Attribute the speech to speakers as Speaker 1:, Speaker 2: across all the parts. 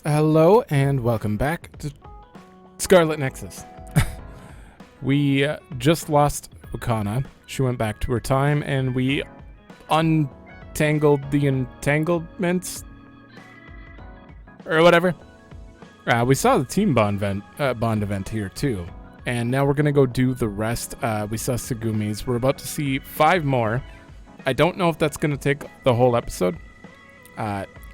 Speaker 1: Hello and welcome back to Scarlet Nexus. We just lost Okana. She went back to her time and we untangled the entanglements or whatever. We saw the team bond event here too. And now we're going to go do the rest. We saw Tsugumi's. We're about to see 5 more. I don't know if that's going to take the whole episode.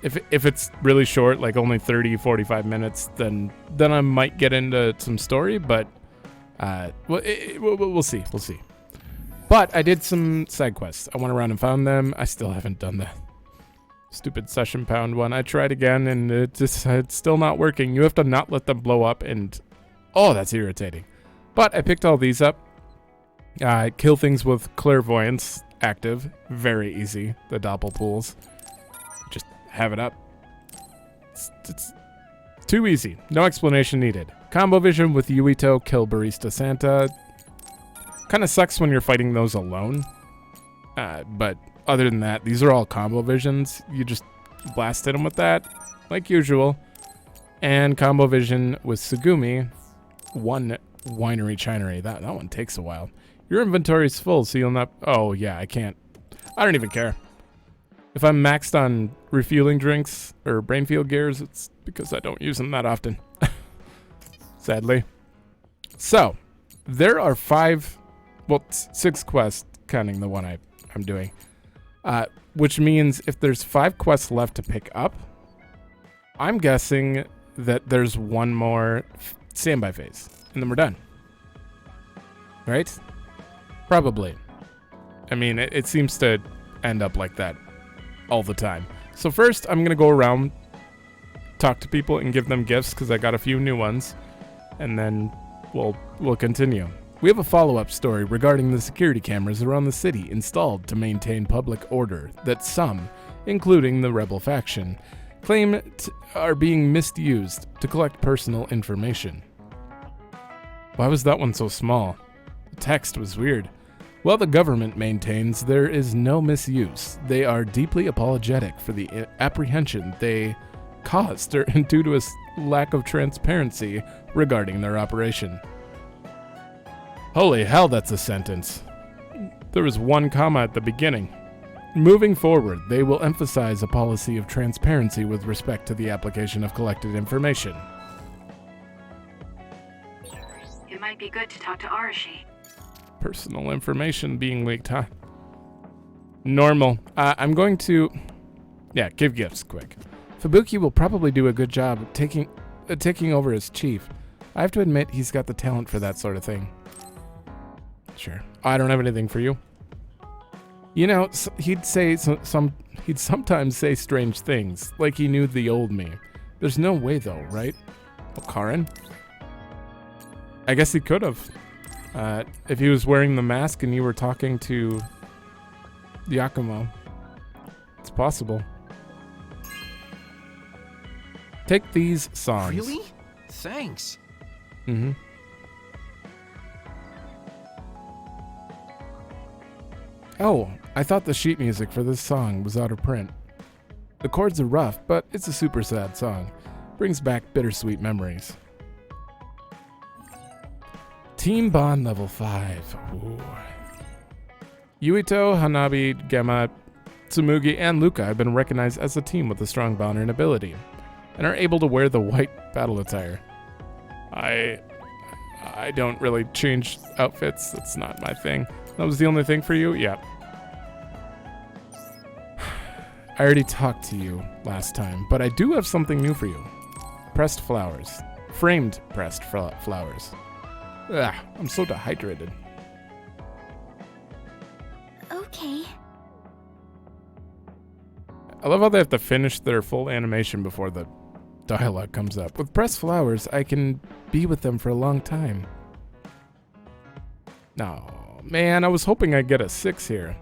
Speaker 1: If it's really short, like only 30, 45 minutes, then I might get into some story, but we'll see. We'll see. But I did some side quests. I went around and found them. I still haven't done the stupid session pound one. I tried again, and it's still not working. You have to not let them blow up, and oh, that's irritating. But I picked all these up. Kill things with clairvoyance active. Very easy. The doppel pools. Just have it up. It's too easy. No explanation needed. Combo vision with Yuito, kill Barista Santa. Kind of sucks when you're fighting those alone. But other than that, these are all combo visions. You just blasted them with that, like usual. And combo vision with Tsugumi. One winery chinery. That one takes a while. Your inventory's full, so you'll not... Oh, yeah, I can't. I don't even care. If I'm maxed on refueling drinks or brain field gears, it's because I don't use them that often. Sadly. So, there are 6 quests, counting the one I'm doing. Which means if there's 5 quests left to pick up, I'm guessing that there's one more standby phase, and then we're done. Right? Probably. I mean, it seems to end up like that all the time. So first, I'm going to go around, talk to people, and give them gifts, because I got a few new ones, and then we'll continue. We have a follow-up story regarding the security cameras around the city installed to maintain public order that some, including the rebel faction, claim are being misused to collect personal information. Why was that one so small? The text was weird. While the government maintains there is no misuse, they are deeply apologetic for the apprehension they caused due to a lack of transparency regarding their operation. Holy hell, that's a sentence. There was 1 comma at the beginning. Moving forward, they will emphasize a policy of transparency with respect to the application of collected information.
Speaker 2: It might be good to talk to Arashi.
Speaker 1: Personal information being leaked, huh? Normal. I'm going to... Yeah, give gifts, quick. Fubuki will probably do a good job taking over as chief. I have to admit he's got the talent for that sort of thing. Sure. I don't have anything for you. You know, he'd sometimes say strange things, like he knew the old me. There's no way though, right? Oh, Karen? I guess he could have. If he was wearing the mask and you were talking to Yakumo. It's possible. Take these songs.
Speaker 3: Really? Thanks.
Speaker 1: Mm-hmm. Oh, I thought the sheet music for this song was out of print. The chords are rough, but it's a super sad song. Brings back bittersweet memories. Team Bond level 5. Ooh. Yuito, Hanabi, Gemma, Tsumugi, and Luca have been recognized as a team with a strong bond and ability, and are able to wear the white battle attire. I don't really change outfits. That's not my thing. That was the only thing for you? Yeah. I already talked to you last time, but I do have something new for you. Pressed flowers. Framed pressed flowers. Ugh, I'm so dehydrated.
Speaker 4: Okay.
Speaker 1: I love how they have to finish their full animation before the dialogue comes up. With pressed flowers, I can be with them for a long time. No, man, I was hoping I'd get a 6 here.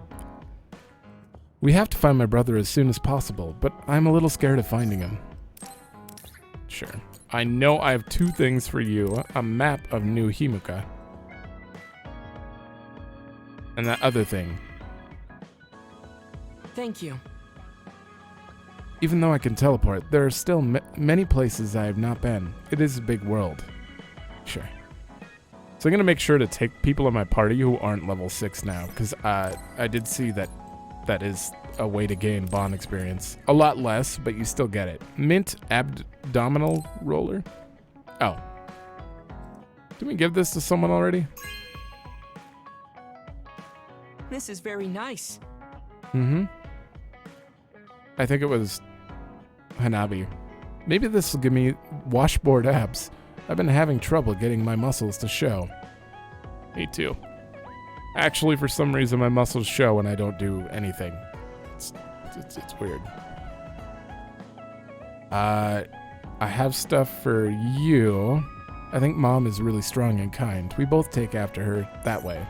Speaker 1: We have to find my brother as soon as possible, but I'm a little scared of finding him. Sure. I know I have 2 things for you. A map of New Himuka. And that other thing.
Speaker 3: Thank you.
Speaker 1: Even though I can teleport, there are still many places I have not been. It is a big world. Sure. So I'm going to make sure to take people in my party who aren't level 6 now, because I did see that that is a way to gain bond experience. A lot less, but you still get it. Mint abdominal roller? Oh. Did we give this to someone already?
Speaker 3: This is very nice.
Speaker 1: Mm-hmm. I think it was Hanabi. Maybe this will give me washboard abs. I've been having trouble getting my muscles to show. Me too. Actually, for some reason, my muscles show when I don't do anything. It's weird. I have stuff for you. I think Mom is really strong and kind. We both take after her that way.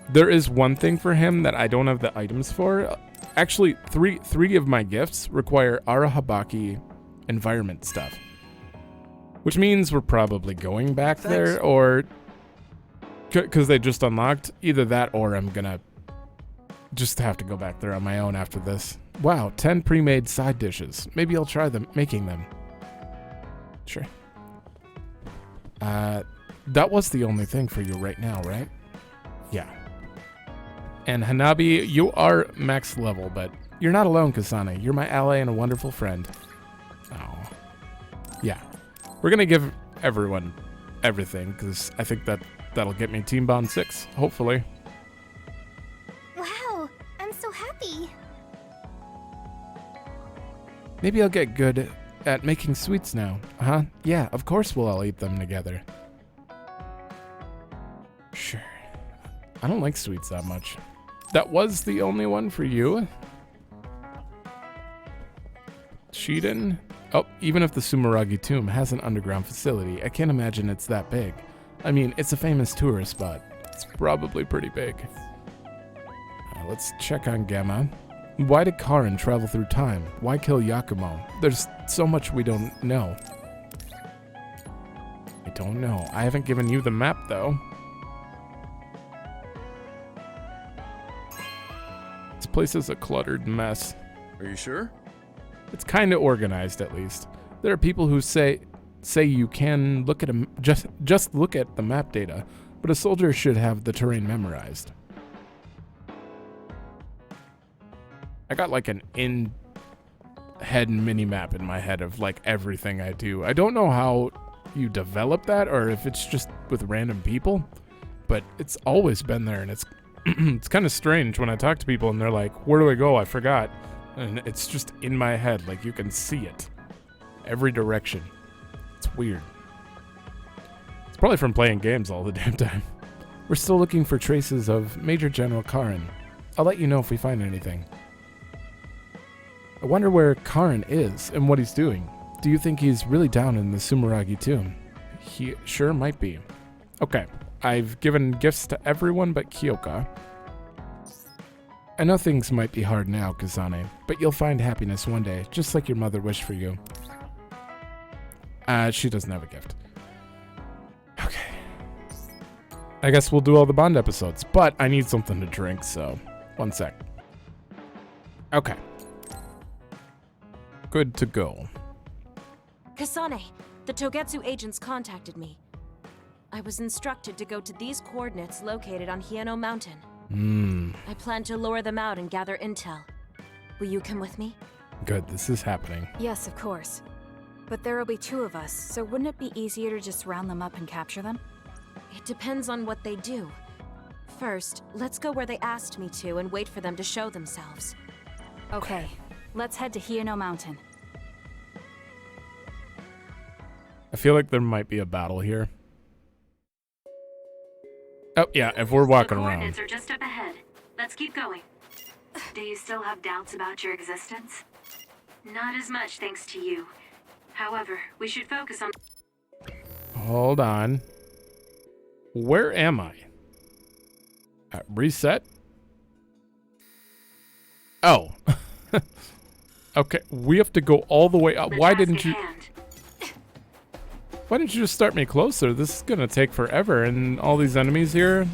Speaker 1: There is one thing for him that I don't have the items for. Actually, three of my gifts require Arahabaki environment stuff. Which means we're probably going back there, or... Because they just unlocked. Either that, or I'm gonna just have to go back there on my own after this. Wow, 10 pre-made side dishes. Maybe I'll try making them. Sure. That was the only thing for you right now, right? Yeah. And Hanabi, you are max level, but you're not alone, Kasane. You're my ally and a wonderful friend. Oh. Yeah. We're gonna give everyone everything, because I think that'll get me Team Bond 6, hopefully.
Speaker 4: Wow, I'm so happy.
Speaker 1: Maybe I'll get good at making sweets now. Huh? Yeah, of course we'll all eat them together. Sure. I don't like sweets that much. That was the only one for you? Shiden? Oh, even if the Sumeragi tomb has an underground facility, I can't imagine it's that big. I mean, it's a famous tourist spot. It's probably pretty big. Let's check on Gamma. Why did Karin travel through time? Why kill Yakumo? There's so much we don't know. I don't know. I haven't given you the map, though. This place is a cluttered mess.
Speaker 5: Are you sure?
Speaker 1: It's kind of organized, at least. There are people who say you can look at just look at the map data, but a soldier should have the terrain memorized. I got like an in-head mini-map in my head of like everything I do. I don't know how you develop that or if it's just with random people, but it's always been there, and it's it's kind of strange when I talk to people and they're like, where do I go? I forgot. And it's just in my head, like you can see it. Every direction. It's weird. It's probably from playing games all the damn time. We're still looking for traces of Major General Karin. I'll let you know if we find anything. I wonder where Karin is and what he's doing. Do you think he's really down in the Sumeragi tomb? He sure might be. Okay, I've given gifts to everyone but Kyoka. I know things might be hard now, Kasane, but you'll find happiness one day, just like your mother wished for you. She doesn't have a gift. Okay. I guess we'll do all the Bond episodes, but I need something to drink, so 1 sec. Okay. Good to go.
Speaker 6: Kasane, the Togetsu agents contacted me. I was instructed to go to these coordinates located on Hieno Mountain. I plan to lure them out and gather intel. Will you come with me?
Speaker 1: Good, this is happening.
Speaker 4: Yes, of course. But there will be 2 of us, so wouldn't it be easier to just round them up and capture them?
Speaker 6: It depends on what they do. First, let's go where they asked me to and wait for them to show themselves.
Speaker 4: Okay, let's head to Hieno Mountain.
Speaker 1: I feel like there might be a battle here. Oh, yeah, if we're walking
Speaker 2: the
Speaker 1: around.
Speaker 2: coordinates are just up ahead. Let's keep going. Do you still have doubts about your existence? Not as much thanks to you. However, we should focus on...
Speaker 1: Hold on. Where am I? Reset? Oh. Okay, we have to go all the way up.
Speaker 2: the
Speaker 1: Why
Speaker 2: task
Speaker 1: didn't
Speaker 2: at
Speaker 1: you...
Speaker 2: hand.
Speaker 1: Why didn't you just start me closer? This is gonna take forever, and all these enemies here.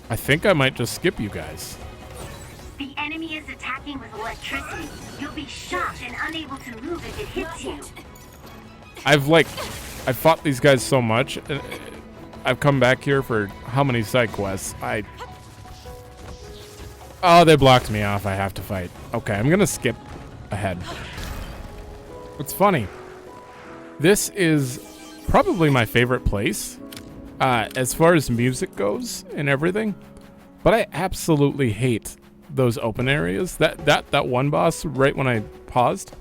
Speaker 1: I think I might just skip you guys.
Speaker 2: The enemy is attacking with electricity. You'll be shocked and unable to move if it hits you.
Speaker 1: I've fought these guys so much. I've come back here for how many side quests? Oh, they blocked me off. I have to fight. Okay, I'm gonna skip ahead. It's funny. This is probably my favorite place as far as music goes and everything. But I absolutely hate those open areas. That one boss right when I paused.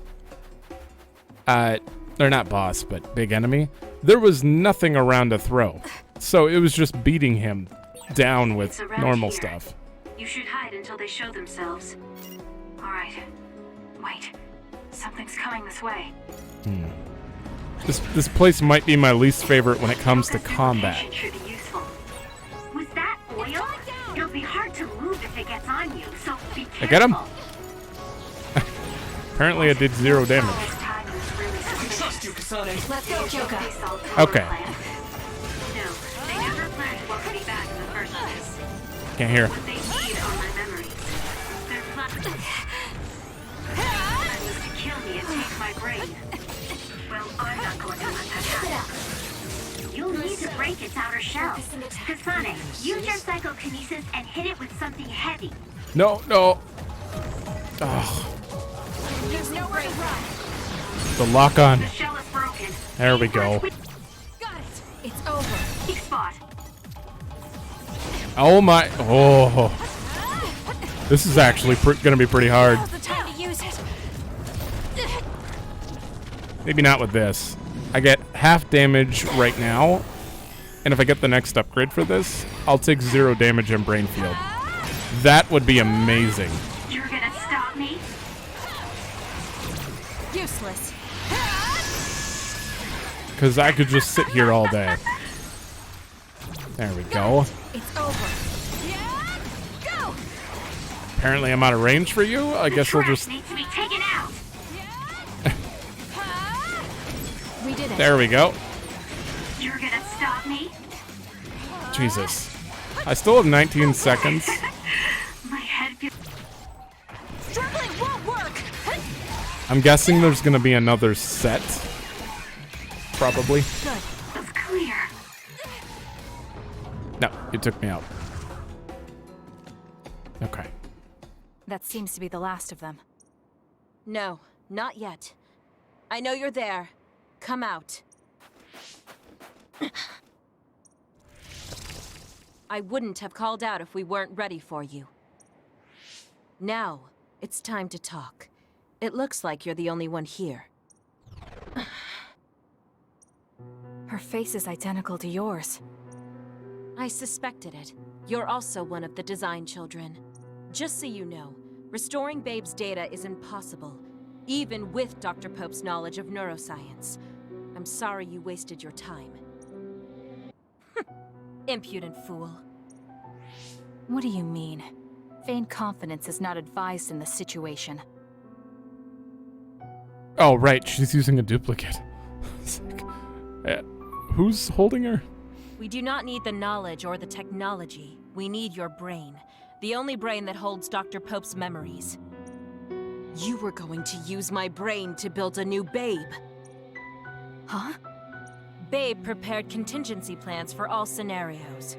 Speaker 1: They're not boss, but big enemy. There was nothing around to throw. So it was just beating him down with normal stuff.
Speaker 2: You should hide until they show themselves. Alright. Wait. Something's coming this way.
Speaker 1: This place might be my least favorite when it comes to combat.
Speaker 2: Should be useful. Was that oil? It'll be hard to move if it gets on you, so be careful.
Speaker 1: I get him? Apparently I did 0 damage.
Speaker 3: Trust you, Kasane.
Speaker 6: Let's go, Kyoka.
Speaker 1: Okay.
Speaker 2: No, they never planned to welcome me back in the first place.
Speaker 1: Can't hear.
Speaker 2: What they need are my memories. Their plan was to kill me and take my brain. Well, I'm not going to let that happen. You'll need to break its outer shell. Kasane, use your psychokinesis and hit it with something heavy.
Speaker 1: No. Oh,
Speaker 6: There's nowhere to run.
Speaker 1: the lock on.
Speaker 2: The shell is broken.
Speaker 1: There we go.
Speaker 6: Got it. It's over.
Speaker 2: Weak spot.
Speaker 1: Oh my. Oh. This is actually gonna be pretty hard.
Speaker 6: Now's the time to use it.
Speaker 1: Maybe not with this. I get half damage right now. And if I get the next upgrade for this, I'll take 0 damage in brain field. That would be amazing.
Speaker 2: You're gonna stop me?
Speaker 6: Useless.
Speaker 1: Because I could just sit here all day. There we go.
Speaker 6: It's over. Yeah, go.
Speaker 1: Apparently I'm out of range for you. I guess we'll just...
Speaker 2: Needs to be taken out.
Speaker 6: We did it.
Speaker 1: There we go.
Speaker 2: You're gonna stop me?
Speaker 1: Jesus. I still have 19 seconds.
Speaker 2: My head feels...
Speaker 6: Struggling won't work.
Speaker 1: I'm guessing there's going to be another set. Probably.
Speaker 6: Good.
Speaker 2: It's clear.
Speaker 1: No, it took me out. Okay.
Speaker 4: That seems to be the last of them.
Speaker 6: No, not yet. I know you're there. Come out. I wouldn't have called out if we weren't ready for you. Now, it's time to talk. It looks like you're the only one here.
Speaker 4: Her face is identical to yours.
Speaker 6: I suspected it. You're also one of the design children. Just so you know, restoring Babe's data is impossible, even with Dr. Pope's knowledge of neuroscience. I'm sorry you wasted your time. Impudent fool.
Speaker 4: What do you mean? Feigned confidence is not advised in this situation.
Speaker 1: Oh, right. She's using a duplicate. It's like, who's holding her?
Speaker 6: We do not need the knowledge or the technology. We need your brain. The only brain that holds Dr. Pope's memories. You were going to use my brain to build a new Babe.
Speaker 4: Huh?
Speaker 6: Babe prepared contingency plans for all scenarios.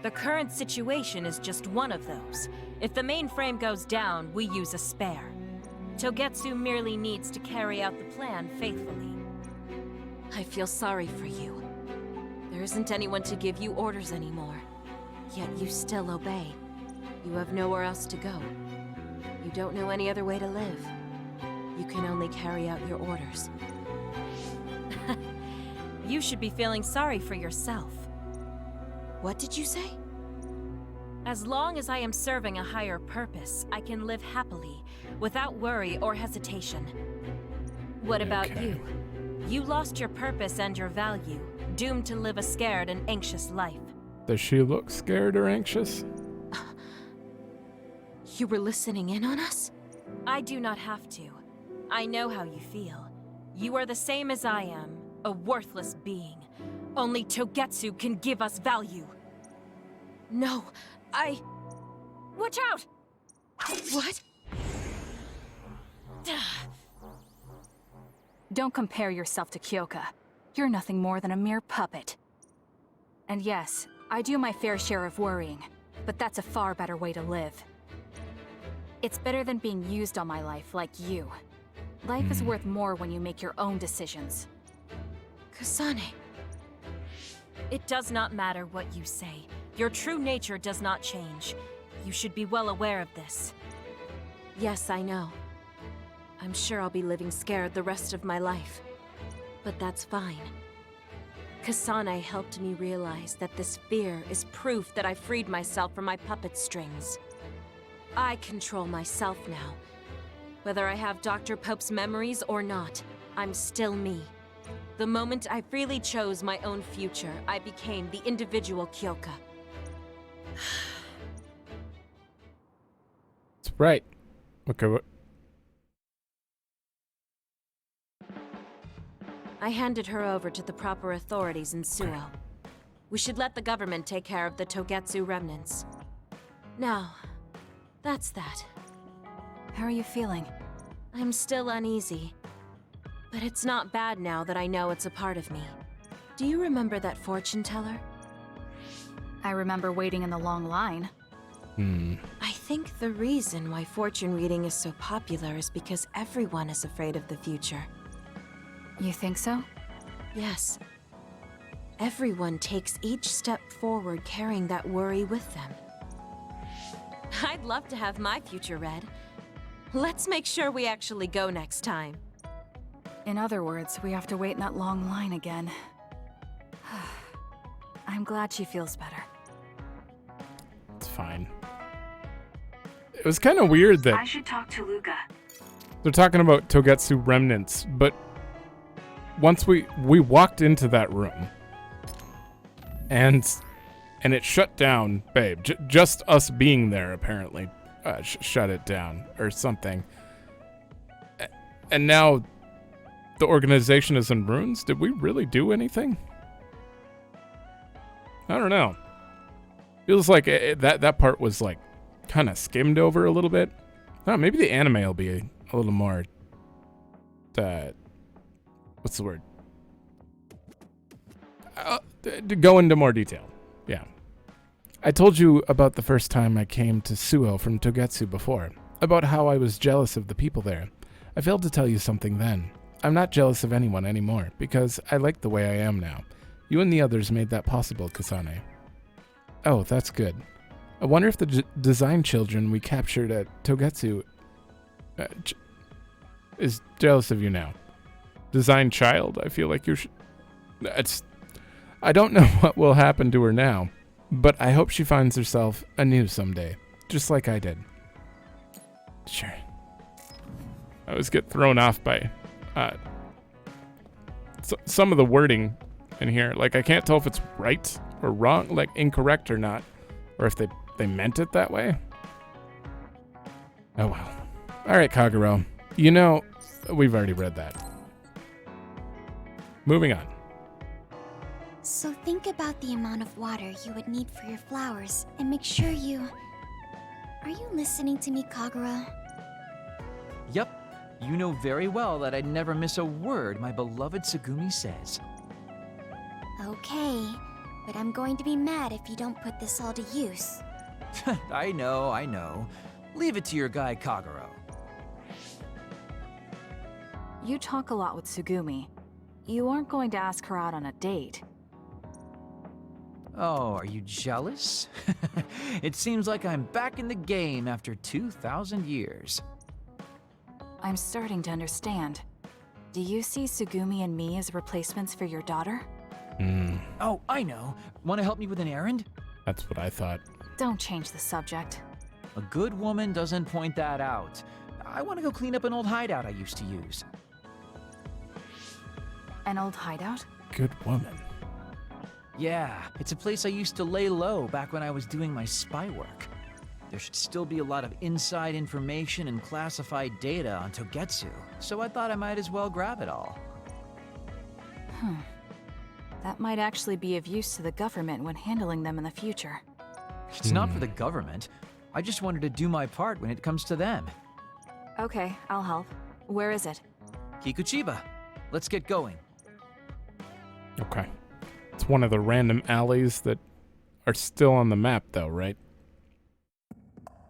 Speaker 6: The current situation is just one of those. If the mainframe goes down, we use a spare. Togetsu merely needs to carry out the plan faithfully. I feel sorry for you. There isn't anyone to give you orders anymore. Yet you still obey. You have nowhere else to go. You don't know any other way to live. You can only carry out your orders. You should be feeling sorry for yourself. What did you say? As long as I am serving a higher purpose, I can live happily, without worry or hesitation. What about you? You lost your purpose and your value, doomed to live a scared and anxious life.
Speaker 1: Does she look scared or anxious?
Speaker 6: You were listening in on us? I do not have to. I know how you feel. You are the same as I am, a worthless being. Only Togetsu can give us value. No,
Speaker 4: Watch out!
Speaker 6: What?
Speaker 4: Don't compare yourself to Kyoka. You're nothing more than a mere puppet. And yes, I do my fair share of worrying, but that's a far better way to live. It's better than being used all my life like you. Life is worth more when you make your own decisions.
Speaker 6: Kasane. It does not matter what you say. Your true nature does not change. You should be well aware of this. Yes, I know. I'm sure I'll be living scared the rest of my life. But that's fine. Kasane helped me realize that this fear is proof that I freed myself from my puppet strings. I control myself now. Whether I have Dr. Pope's memories or not, I'm still me. The moment I freely chose my own future, I became the individual Kyoka.
Speaker 1: That's right. Okay, what?
Speaker 6: I handed her over to the proper authorities in Suo. We should let the government take care of the Togetsu remnants. Now, that's that.
Speaker 4: How are you feeling?
Speaker 6: I'm still uneasy. But it's not bad now that I know it's a part of me. Do you remember that fortune teller?
Speaker 4: I remember waiting in the long line.
Speaker 6: I think the reason why fortune reading is so popular is because everyone is afraid of the future.
Speaker 4: You think so?
Speaker 6: Yes. Everyone takes each step forward carrying that worry with them. I'd love to have my future read. Let's make sure we actually go next time.
Speaker 4: In other words, we have to wait in that long line again. I'm glad she feels better.
Speaker 1: It's fine. It was kind of weird that
Speaker 2: I should talk to Luca.
Speaker 1: they're talking about Togetsu remnants, but once we walked into that room, and it shut down, babe. Just us being there apparently shut it down or something. And now the organization is in ruins. Did we really do anything? I don't know. Feels like that part was like kind of skimmed over a little bit. Oh, maybe the anime will be a little more. What's the word? To go into more detail. Yeah. I told you about the first time I came to Suo from Togetsu before, about how I was jealous of the people there. I failed to tell you something then. I'm not jealous of anyone anymore, because I like the way I am now. You and the others made that possible, Kasane. Oh, that's good. I wonder if the design children we captured at Togetsu is jealous of you now. Design child? I feel like I don't know what will happen to her now, but I hope she finds herself anew someday, just like I did. Sure. I always get thrown off by some of the wording in here. Like, I can't tell if it's right or wrong, like incorrect or not, or if they meant it that way. Oh well. All right, Kagero. You know, we've already read that. Moving on.
Speaker 5: So think about the amount of water you would need for your flowers, and make sure you... Are you listening to me, Kagura?
Speaker 7: Yep. You know very well that I'd never miss a word my beloved Tsugumi says.
Speaker 5: Okay, but I'm going to be mad if you don't put this all to use.
Speaker 7: I know. Leave it to your guy, Kagero.
Speaker 4: You talk a lot with Tsugumi. You aren't going to ask her out on a date.
Speaker 7: Oh, are you jealous? It seems like I'm back in the game after 2,000 years.
Speaker 4: I'm starting to understand. Do you see Tsugumi and me as replacements for your daughter?
Speaker 7: Oh, I know. Want to help me with an errand?
Speaker 1: That's what I thought.
Speaker 4: Don't change the subject.
Speaker 7: A good woman doesn't point that out. I want to go clean up an old hideout I used to use.
Speaker 4: An old hideout?
Speaker 1: Good woman.
Speaker 7: Yeah, it's a place I used to lay low back when I was doing my spy work. There should still be a lot of inside information and classified data on Togetsu, so I thought I might as well grab it all.
Speaker 4: That might actually be of use to the government when handling them in the future.
Speaker 7: It's not for the government. I just wanted to do my part when it comes to them.
Speaker 4: Okay, I'll help. Where is it?
Speaker 7: Kikuchiba, let's get going.
Speaker 1: Okay. It's one of the random alleys that are still on the map, though, right?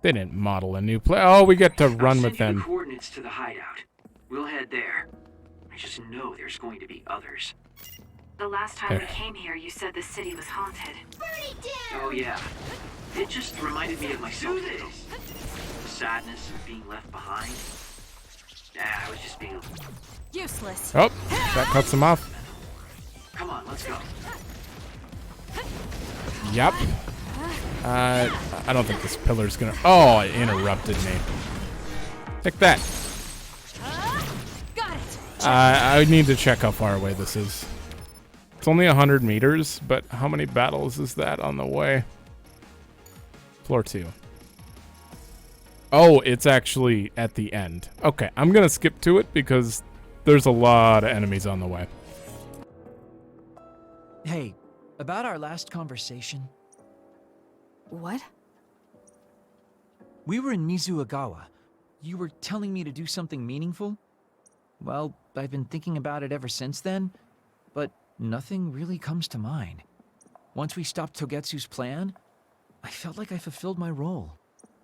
Speaker 1: They didn't model a new place. Oh, we get to run with
Speaker 3: I'll send you
Speaker 1: them.
Speaker 3: the coordinates to the hideout. We'll head there. I just know there's going to be others.
Speaker 2: The last time we came here, you said the city was haunted.
Speaker 3: Oh yeah. It just reminded me of myself a little. The sadness of being left behind. I was just being...
Speaker 4: Useless.
Speaker 1: Oh, that cuts him off.
Speaker 3: Come on, let's go.
Speaker 1: Yep. I don't think this pillar's gonna... Oh, it interrupted me. Take that.
Speaker 4: Got it.
Speaker 1: I need to check how far away this is. It's only 100 meters, but how many battles is that on the way? Floor 2. Oh, it's actually at the end. Okay, I'm gonna skip to it because there's a lot of enemies on the way.
Speaker 7: Hey, about our last conversation,
Speaker 4: What?
Speaker 7: we were in Mizuagawa. You were telling me to do something meaningful? Well, I've been thinking about it ever since then, but nothing really comes to mind. Once we stopped Togetsu's plan, I felt like I fulfilled my role.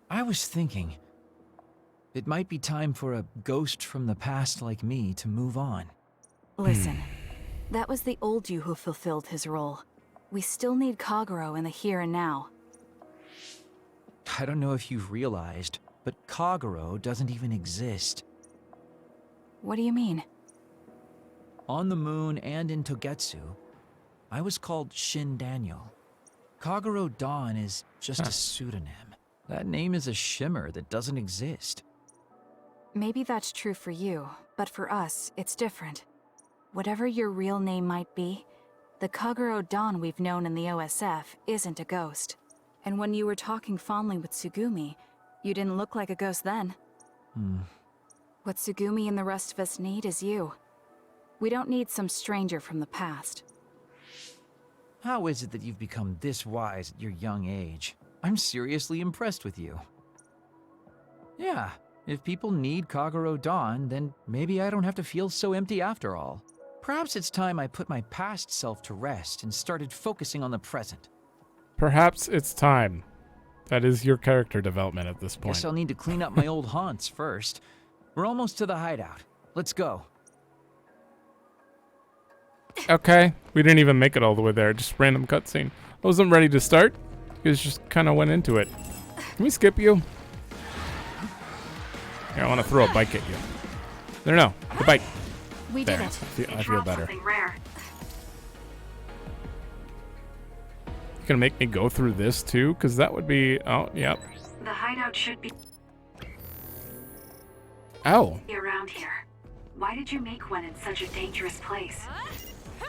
Speaker 7: I was thinking, it might be time for a ghost from the past like me to move on.
Speaker 4: Listen, that was the old you who fulfilled his role. We still need Kagero in the here and now.
Speaker 7: I don't know if you've realized, but Kagero doesn't even exist.
Speaker 4: What do you mean?
Speaker 7: On the moon and in Togetsu, I was called Shin Daniel. Kagero Dawn is just a pseudonym. That name is a shimmer that doesn't exist.
Speaker 4: Maybe that's true for you, but for us, it's different. Whatever your real name might be, the Kagero Dawn we've known in the OSF isn't a ghost. And when you were talking fondly with Tsugumi, you didn't look like a ghost then. What Tsugumi and the rest of us need is you. We don't need some stranger from the past.
Speaker 7: How is it that you've become this wise at your young age? I'm seriously impressed with you. Yeah, if people need Kagero Dawn, then maybe I don't have to feel so empty after all. Perhaps it's time I put my past self to rest and started focusing on the present.
Speaker 1: Perhaps it's time. That is your character development at this point.
Speaker 7: Guess I'll need to clean up my old haunts first. We're almost to the hideout. Let's go.
Speaker 1: Okay, we didn't even make it all the way there. Just random cutscene. I wasn't ready to start. You guys just kind of went into it. Can we skip you? Here, I want to throw a bike at you. No, the bike.
Speaker 4: We
Speaker 1: There.
Speaker 4: did it.
Speaker 1: I feel better.
Speaker 2: Something rare.
Speaker 1: You gonna make me go through this too? Because that would be... Oh, yep.
Speaker 2: The hideout should be
Speaker 1: Oh.
Speaker 2: around here. Why did you make one in such a dangerous place?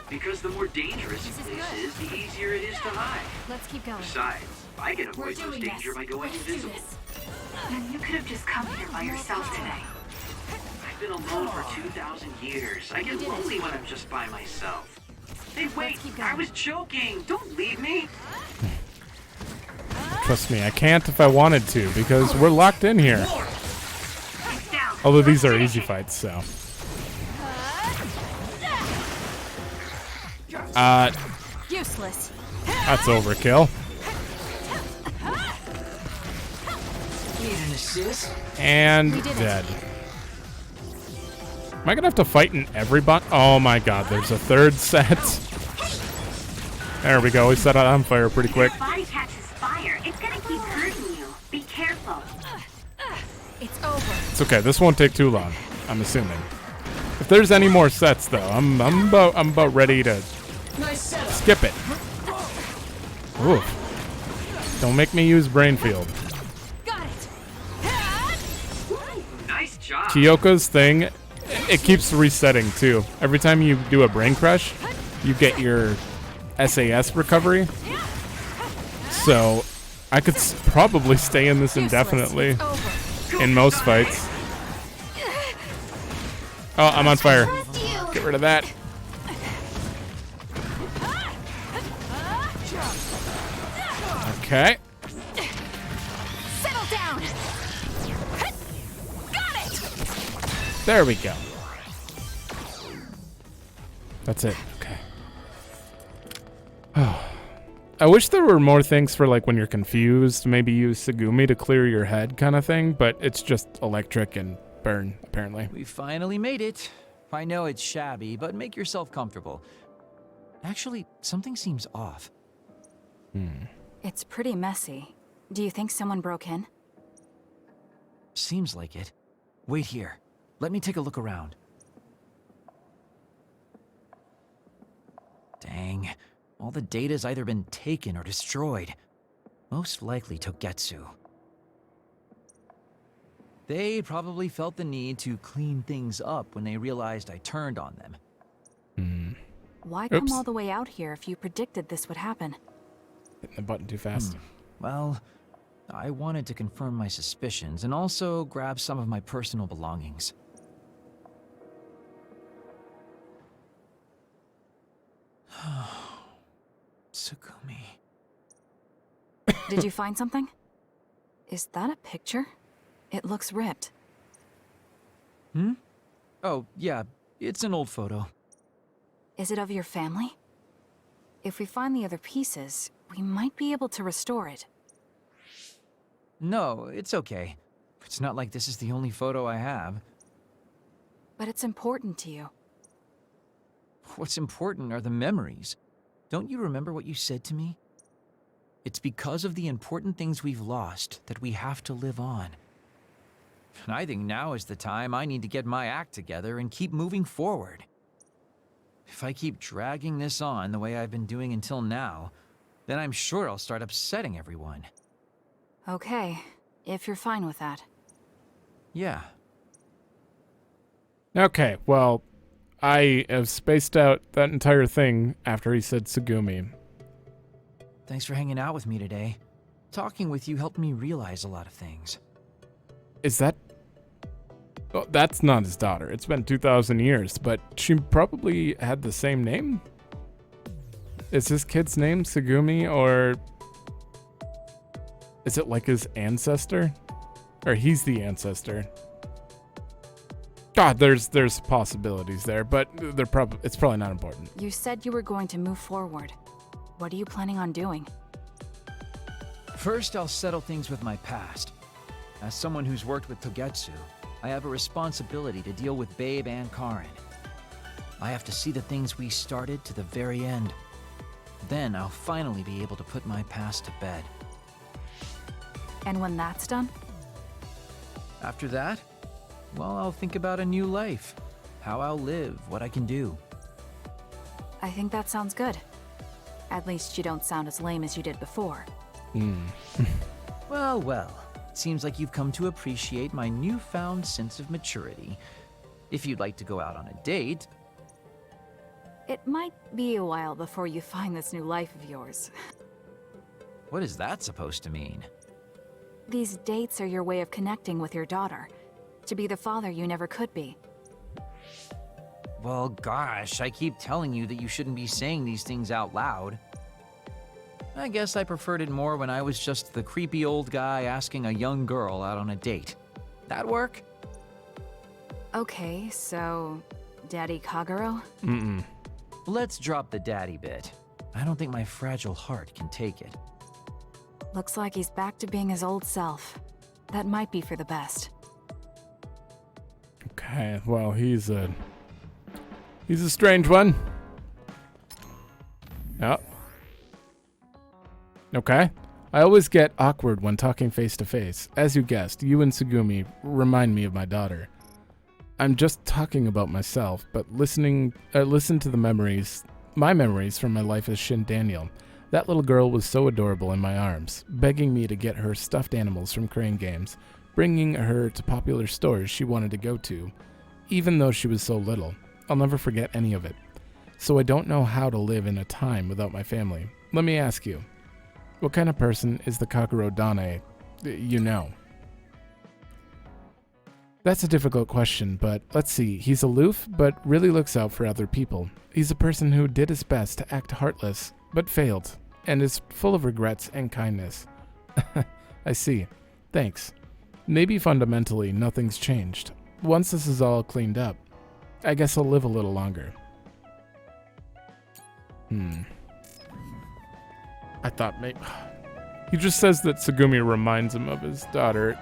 Speaker 3: Because the more dangerous a place is, the easier it is to hide.
Speaker 4: Let's keep going.
Speaker 3: Besides, I can avoid most danger by going invisible.
Speaker 2: Then you could have just come here by yourself today.
Speaker 3: I've been alone for 2,000 years. I get lonely when I'm just by myself. Hey, wait! I was joking! Don't leave me!
Speaker 1: Trust me, I can't if I wanted to, because we're locked in here.
Speaker 2: It's down.
Speaker 1: Although these are easy fights, so...
Speaker 4: Useless.
Speaker 1: That's overkill.
Speaker 3: Need an assist?
Speaker 1: And
Speaker 4: We did it.
Speaker 1: dead. Am I gonna have to fight in every Oh my god, there's a third set. There we go, we set it on fire pretty quick.
Speaker 2: If your body catches fire, it's gonna keep hurting you. Be careful.
Speaker 4: It's over.
Speaker 1: It's okay, this won't take too long, I'm assuming. If there's any more sets though, I'm about ready to skip it. Oof. Don't make me use brain field.
Speaker 4: Got it.
Speaker 3: Nice job!
Speaker 1: Kyoko's thing, it keeps resetting too. Every time you do a brain crush, you get your SAS recovery. So I could probably stay in this indefinitely
Speaker 4: It's over.
Speaker 1: in most fights. Oh, I'm on fire. Get rid of that. Okay. There we go. That's it. Okay. I wish there were more things for like when you're confused. Maybe use Tsugumi to clear your head kind of thing, but it's just electric and burn, apparently.
Speaker 7: We finally made it. I know it's shabby, but make yourself comfortable. Actually, something seems off.
Speaker 4: It's pretty messy. Do you think someone broke in?
Speaker 7: Seems like it. Wait here. Let me take a look around. Dang. All the data's either been taken or destroyed. Most likely Togetsu. They probably felt the need to clean things up when they realized I turned on them.
Speaker 4: Why come all the way out here if you predicted this would happen?
Speaker 1: Hitting the button too fast.
Speaker 7: Well, I wanted to confirm my suspicions and also grab some of my personal belongings. Tsugumi.
Speaker 4: Did you find something? Is that a picture? It looks ripped.
Speaker 7: Oh, yeah, it's an old photo.
Speaker 4: Is it of your family? If we find the other pieces, we might be able to restore it.
Speaker 7: No, it's okay. It's not like this is the only photo I have.
Speaker 4: But it's important to you.
Speaker 7: What's important are the memories. Don't you remember what you said to me? It's because of the important things we've lost that we have to live on. And I think now is the time I need to get my act together and keep moving forward. If I keep dragging this on the way I've been doing until now, then I'm sure I'll start upsetting everyone.
Speaker 4: Okay, if you're fine with that.
Speaker 7: Yeah.
Speaker 1: Okay, well, I have spaced out that entire thing after he said Tsugumi.
Speaker 7: Thanks for hanging out with me today. Talking with you helped me realize a lot of things.
Speaker 1: Is that... Oh, that's not his daughter. It's been 2,000 years, but she probably had the same name? Is this kid's name Tsugumi, or... is it like his ancestor? Or he's the ancestor? God, there's possibilities there, but it's probably not important.
Speaker 4: You said you were going to move forward. What are you planning on doing?
Speaker 7: First, I'll settle things with my past. As someone who's worked with Togetsu, I have a responsibility to deal with Babe and Karin. I have to see the things we started to the very end. Then I'll finally be able to put my past to bed.
Speaker 4: And when that's done?
Speaker 7: After that, well, I'll think about a new life. How I'll live, what I can do.
Speaker 4: I think that sounds good. At least you don't sound as lame as you did before.
Speaker 7: Well. Seems like you've come to appreciate my newfound sense of maturity. If you'd like to go out on a date...
Speaker 4: It might be a while before you find this new life of yours.
Speaker 7: What is that supposed to mean?
Speaker 4: These dates are your way of connecting with your daughter. To be the father you never could be.
Speaker 7: Well, gosh, I keep telling you that you shouldn't be saying these things out loud. I guess I preferred it more when I was just the creepy old guy asking a young girl out on a date. That work?
Speaker 4: Okay, so... Daddy Kagero?
Speaker 7: Let's drop the daddy bit. I don't think my fragile heart can take it.
Speaker 4: Looks like he's back to being his old self. That might be for the best.
Speaker 1: Okay, well, he's a strange one. Yep. Okay. I always get awkward when talking face to face. As you guessed, you and Tsugumi remind me of my daughter. I'm just talking about myself, but listen to the memories, my memories from my life as Shin Daniel. That little girl was so adorable in my arms, begging me to get her stuffed animals from Crane Games, bringing her to popular stores she wanted to go to, even though she was so little. I'll never forget any of it. So I don't know how to live in a time without my family. Let me ask you. What kind of person is the Kagero Dane you know? That's a difficult question, but let's see. He's aloof, but really looks out for other people. He's a person who did his best to act heartless, but failed, and is full of regrets and kindness. I see. Thanks. Maybe fundamentally nothing's changed. once this is all cleaned up, I guess I'll live a little longer. I thought maybe... He just says that Tsugumi reminds him of his daughter.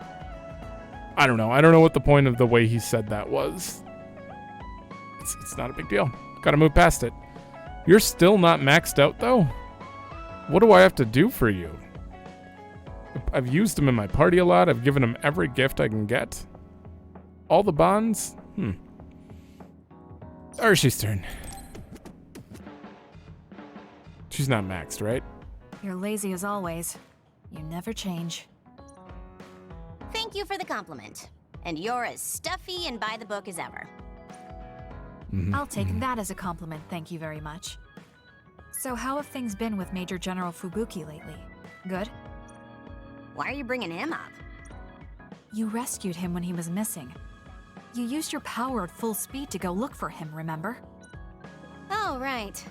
Speaker 1: I don't know. I don't know what the point of the way he said that was. It's not a big deal. Gotta move past it. You're still not maxed out, though? What do I have to do for you? I've used him in my party a lot. I've given him every gift I can get. All the bonds? Arshi's turn. She's not maxed, right?
Speaker 4: You're lazy as always. You never change.
Speaker 8: Thank you for the compliment. And you're as stuffy and by the book as ever.
Speaker 4: I'll take that as a compliment, thank you very much. So how have things been with Major General Fubuki lately? Good?
Speaker 8: Why are you bringing him up?
Speaker 4: You rescued him when he was missing. You used your power at full speed to go look for him, remember?
Speaker 8: Oh, right.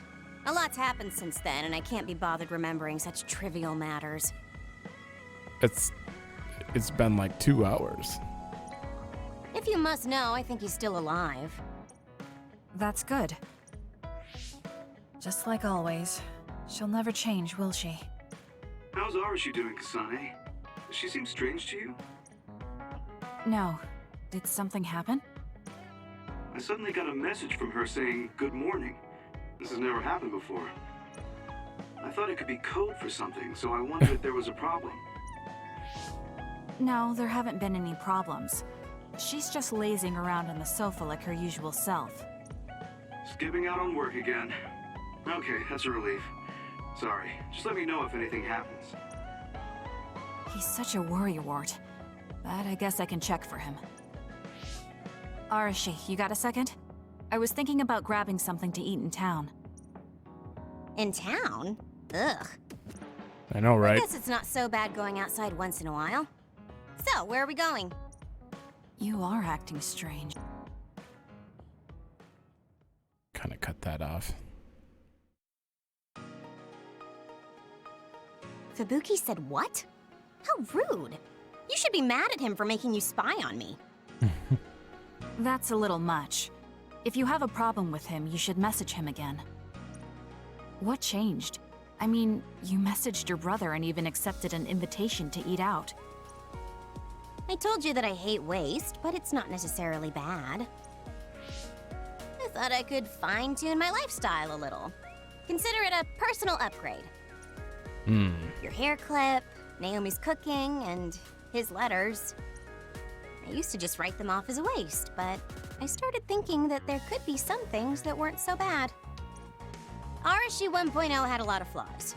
Speaker 8: A lot's happened since then, and I can't be bothered remembering such trivial matters.
Speaker 1: It's been like 2 hours.
Speaker 8: If you must know, I think he's still alive.
Speaker 4: That's good. Just like always. She'll never change, will she?
Speaker 9: How's Arashi doing, Kasane? Does she seem strange to you?
Speaker 4: No. Did something happen?
Speaker 9: I suddenly got a message from her saying, "Good morning." This has never happened before. I thought it could be code for something, so I wondered if there was a problem.
Speaker 4: No, there haven't been any problems. She's just lazing around on the sofa like her usual self.
Speaker 9: Skipping out on work again. Okay, that's a relief. Sorry, just let me know if anything happens.
Speaker 4: He's such a worrywart. But I guess I can check for him. Arashi, you got a second? I was thinking about grabbing something to eat in town.
Speaker 8: In town? Ugh.
Speaker 1: I know, right?
Speaker 8: I guess it's not so bad going outside once in a while. So, where are we going?
Speaker 4: You are acting strange.
Speaker 1: Kind of cut that off.
Speaker 8: Fubuki said what? How rude. You should be mad at him for making you spy on me.
Speaker 4: That's a little much. If you have a problem with him, you should message him again. What changed? I mean, you messaged your brother and even accepted an invitation to eat out.
Speaker 8: I told you that I hate waste, but it's not necessarily bad. I thought I could fine-tune my lifestyle a little. Consider it a personal upgrade. Your hair clip, Naomi's cooking, and his letters. I used to just write them off as a waste, but I started thinking that there could be some things that weren't so bad. Arashi 1.0 had a lot of flaws.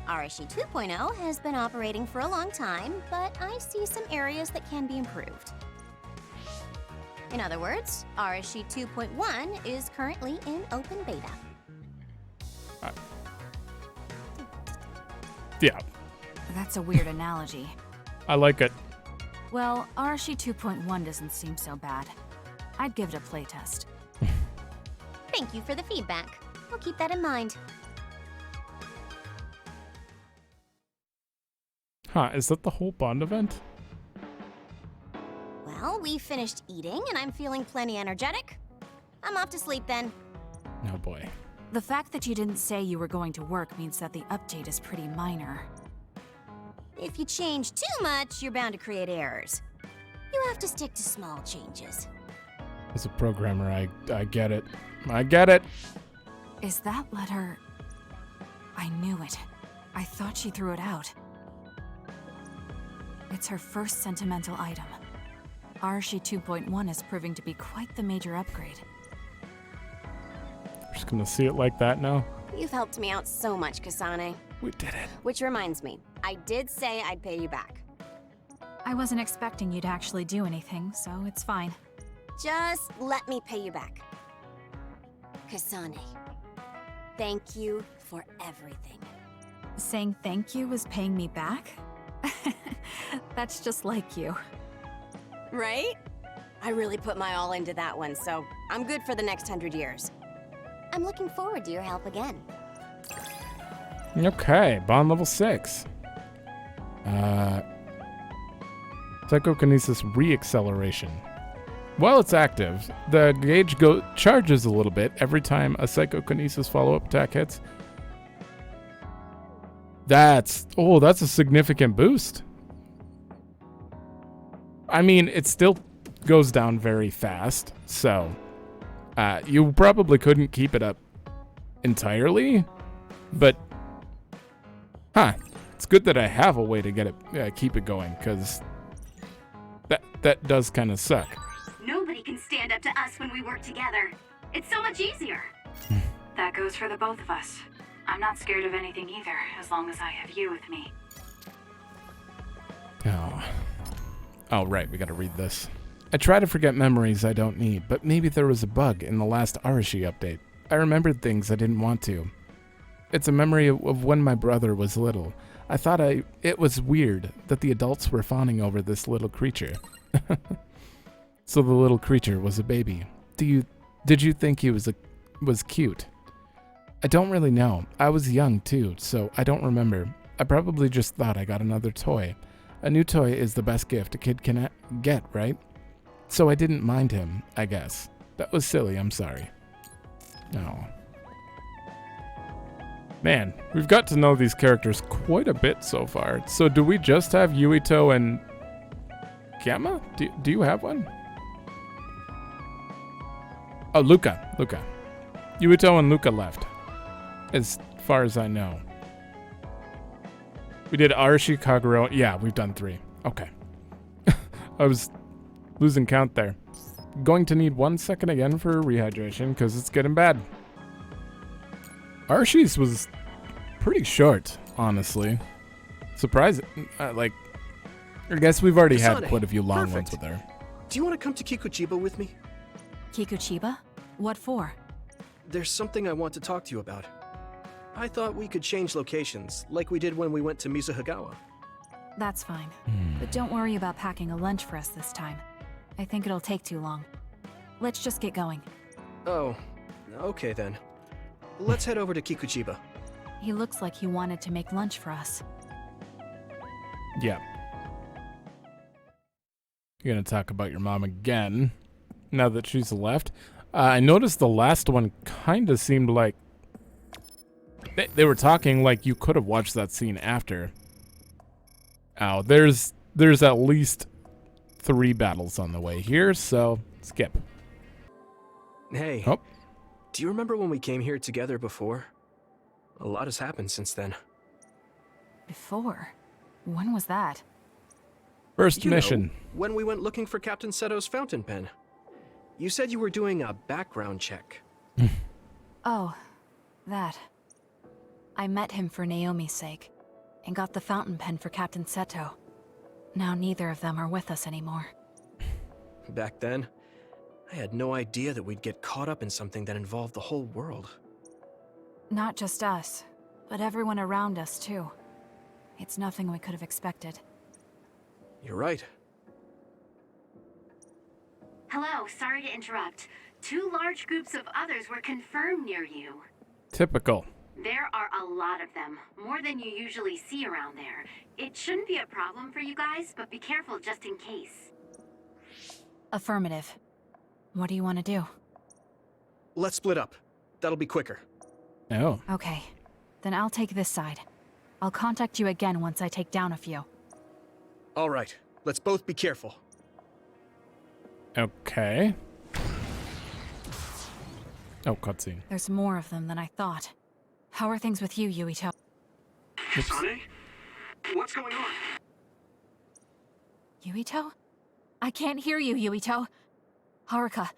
Speaker 8: Arashi 2.0 has been operating for a long time, but I see some areas that can be improved. In other words, Arashi 2.1 is currently in open beta.
Speaker 1: Yeah,
Speaker 4: That's a weird analogy.
Speaker 1: I like it.
Speaker 4: Well, Arashi 2.1 doesn't seem so bad. I'd give it a playtest.
Speaker 8: Thank you for the feedback. I'll keep that in mind.
Speaker 1: Huh, is that the whole Bond event?
Speaker 8: Well, we finished eating and I'm feeling plenty energetic. I'm off to sleep then.
Speaker 1: Oh boy.
Speaker 4: The fact that you didn't say you were going to work means that the update is pretty minor.
Speaker 8: If you change too much, you're bound to create errors. You have to stick to small changes.
Speaker 1: As a programmer, I get it. I get it.
Speaker 4: Is that letter... I knew it. I thought she threw it out. It's her first sentimental item. Arashi 2.1 is proving to be quite the major upgrade.
Speaker 1: We're just gonna see it like that now.
Speaker 8: You've helped me out so much, Kasane.
Speaker 1: We did it.
Speaker 8: Which reminds me, I did say I'd pay you back.
Speaker 4: I wasn't expecting you to actually do anything, so it's fine.
Speaker 8: Just let me pay you back. Kasane, thank you for everything.
Speaker 4: Saying thank you was paying me back? That's just like you.
Speaker 8: Right? I really put my all into that one, so I'm good for the next 100 years. I'm looking forward to your help again.
Speaker 1: Okay, Bond level 6. Psychokinesis re-acceleration. While it's active, the gauge charges a little bit every time a psychokinesis follow-up attack hits. That's a significant boost. I mean, it still goes down very fast, so you probably couldn't keep it up entirely, but it's good that I have a way to get it keep it going, because that does kind of suck.
Speaker 2: Nobody can stand up to us when we work together. It's so much easier. That goes for the both of us. I'm not scared of anything either, as long as I have you with me.
Speaker 1: Oh, right, we gotta read this. I try to forget memories I don't need, but maybe there was a bug in the last Arashi update. I remembered things I didn't want to. It's a memory of when my brother was little. I thought it was weird that the adults were fawning over this little creature. So the little creature was a baby. Did you think he was cute? I don't really know. I was young too, so I don't remember. I probably just thought I got another toy. A new toy is the best gift a kid can get, right? So I didn't mind him, I guess. That was silly, I'm sorry. No. Man, we've got to know these characters quite a bit so far. So do we just have Yuito and Gamma? Do you have one? Oh, Luca. Yuito and Luca left, as far as I know. We did Arashi, Kagero. Yeah, we've done 3. Okay. I was losing count there. Going to need 1 second again for rehydration, because it's getting bad. Arashi's was pretty short, honestly. Surprising. I guess we've already had quite a few long ones with her.
Speaker 10: Do you want to come to Kikuchiba with me?
Speaker 4: Kikuchiba? What for?
Speaker 10: There's something I want to talk to you about. I thought we could change locations, like we did when we went to Mizuhagawa.
Speaker 4: That's fine. But don't worry about packing a lunch for us this time. I think it'll take too long. Let's just get going.
Speaker 10: Oh, okay then. Let's head over to Kikuchiba.
Speaker 4: He looks like he wanted to make lunch for us.
Speaker 1: Yeah. You're gonna talk about your mom again, now that she's left. I noticed the last one kind of seemed like they were talking like you could have watched that scene after. Oh, there's at least 3 battles on the way here, so skip.
Speaker 10: Hey, do you remember when we came here together before? A lot has happened since then.
Speaker 4: Before? When was that?
Speaker 1: First mission.
Speaker 10: Know, when we went looking for Captain Seto's fountain pen. You said you were doing a background check.
Speaker 4: Oh, that. I met him for Naomi's sake, and got the fountain pen for Captain Seto. Now neither of them are with us anymore.
Speaker 10: Back then, I had no idea that we'd get caught up in something that involved the whole world.
Speaker 4: Not just us, but everyone around us too. It's nothing we could have expected.
Speaker 10: You're right.
Speaker 2: Hello, sorry to interrupt. 2 large groups of others were confirmed near you.
Speaker 1: Typical.
Speaker 2: There are a lot of them, more than you usually see around there. It shouldn't be a problem for you guys, but be careful just in case.
Speaker 4: Affirmative. What do you want to do?
Speaker 10: Let's split up. That'll be quicker.
Speaker 1: Oh.
Speaker 4: Okay. Then I'll take this side. I'll contact you again once I take down a few.
Speaker 10: All right. Let's both be careful.
Speaker 1: Okay. Oh, cutscene.
Speaker 4: There's more of them than I thought. How are things with you, Yuito?
Speaker 9: Kasane? What's going on?
Speaker 4: Yuito? I can't hear you, Yuito. Haruka,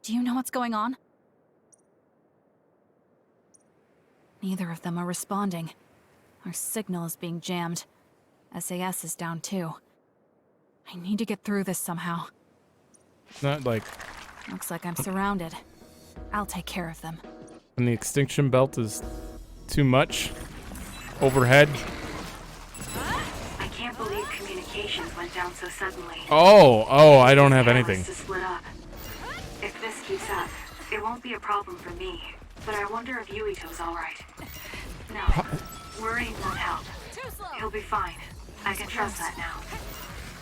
Speaker 4: do you know what's going on? Neither of them are responding. Our signal is being jammed. SAS is down too. I need to get through this somehow.
Speaker 1: Not like...
Speaker 4: Looks like I'm surrounded. I'll take care of them.
Speaker 1: when the extinction belt is too much overhead.
Speaker 2: I can't believe communications went down so suddenly.
Speaker 1: Oh, I don't have anything.
Speaker 2: To split up. If this keeps up, it won't be a problem for me. But I wonder if Yuito's alright. No, worrying won't help. He'll be fine. I can trust that now.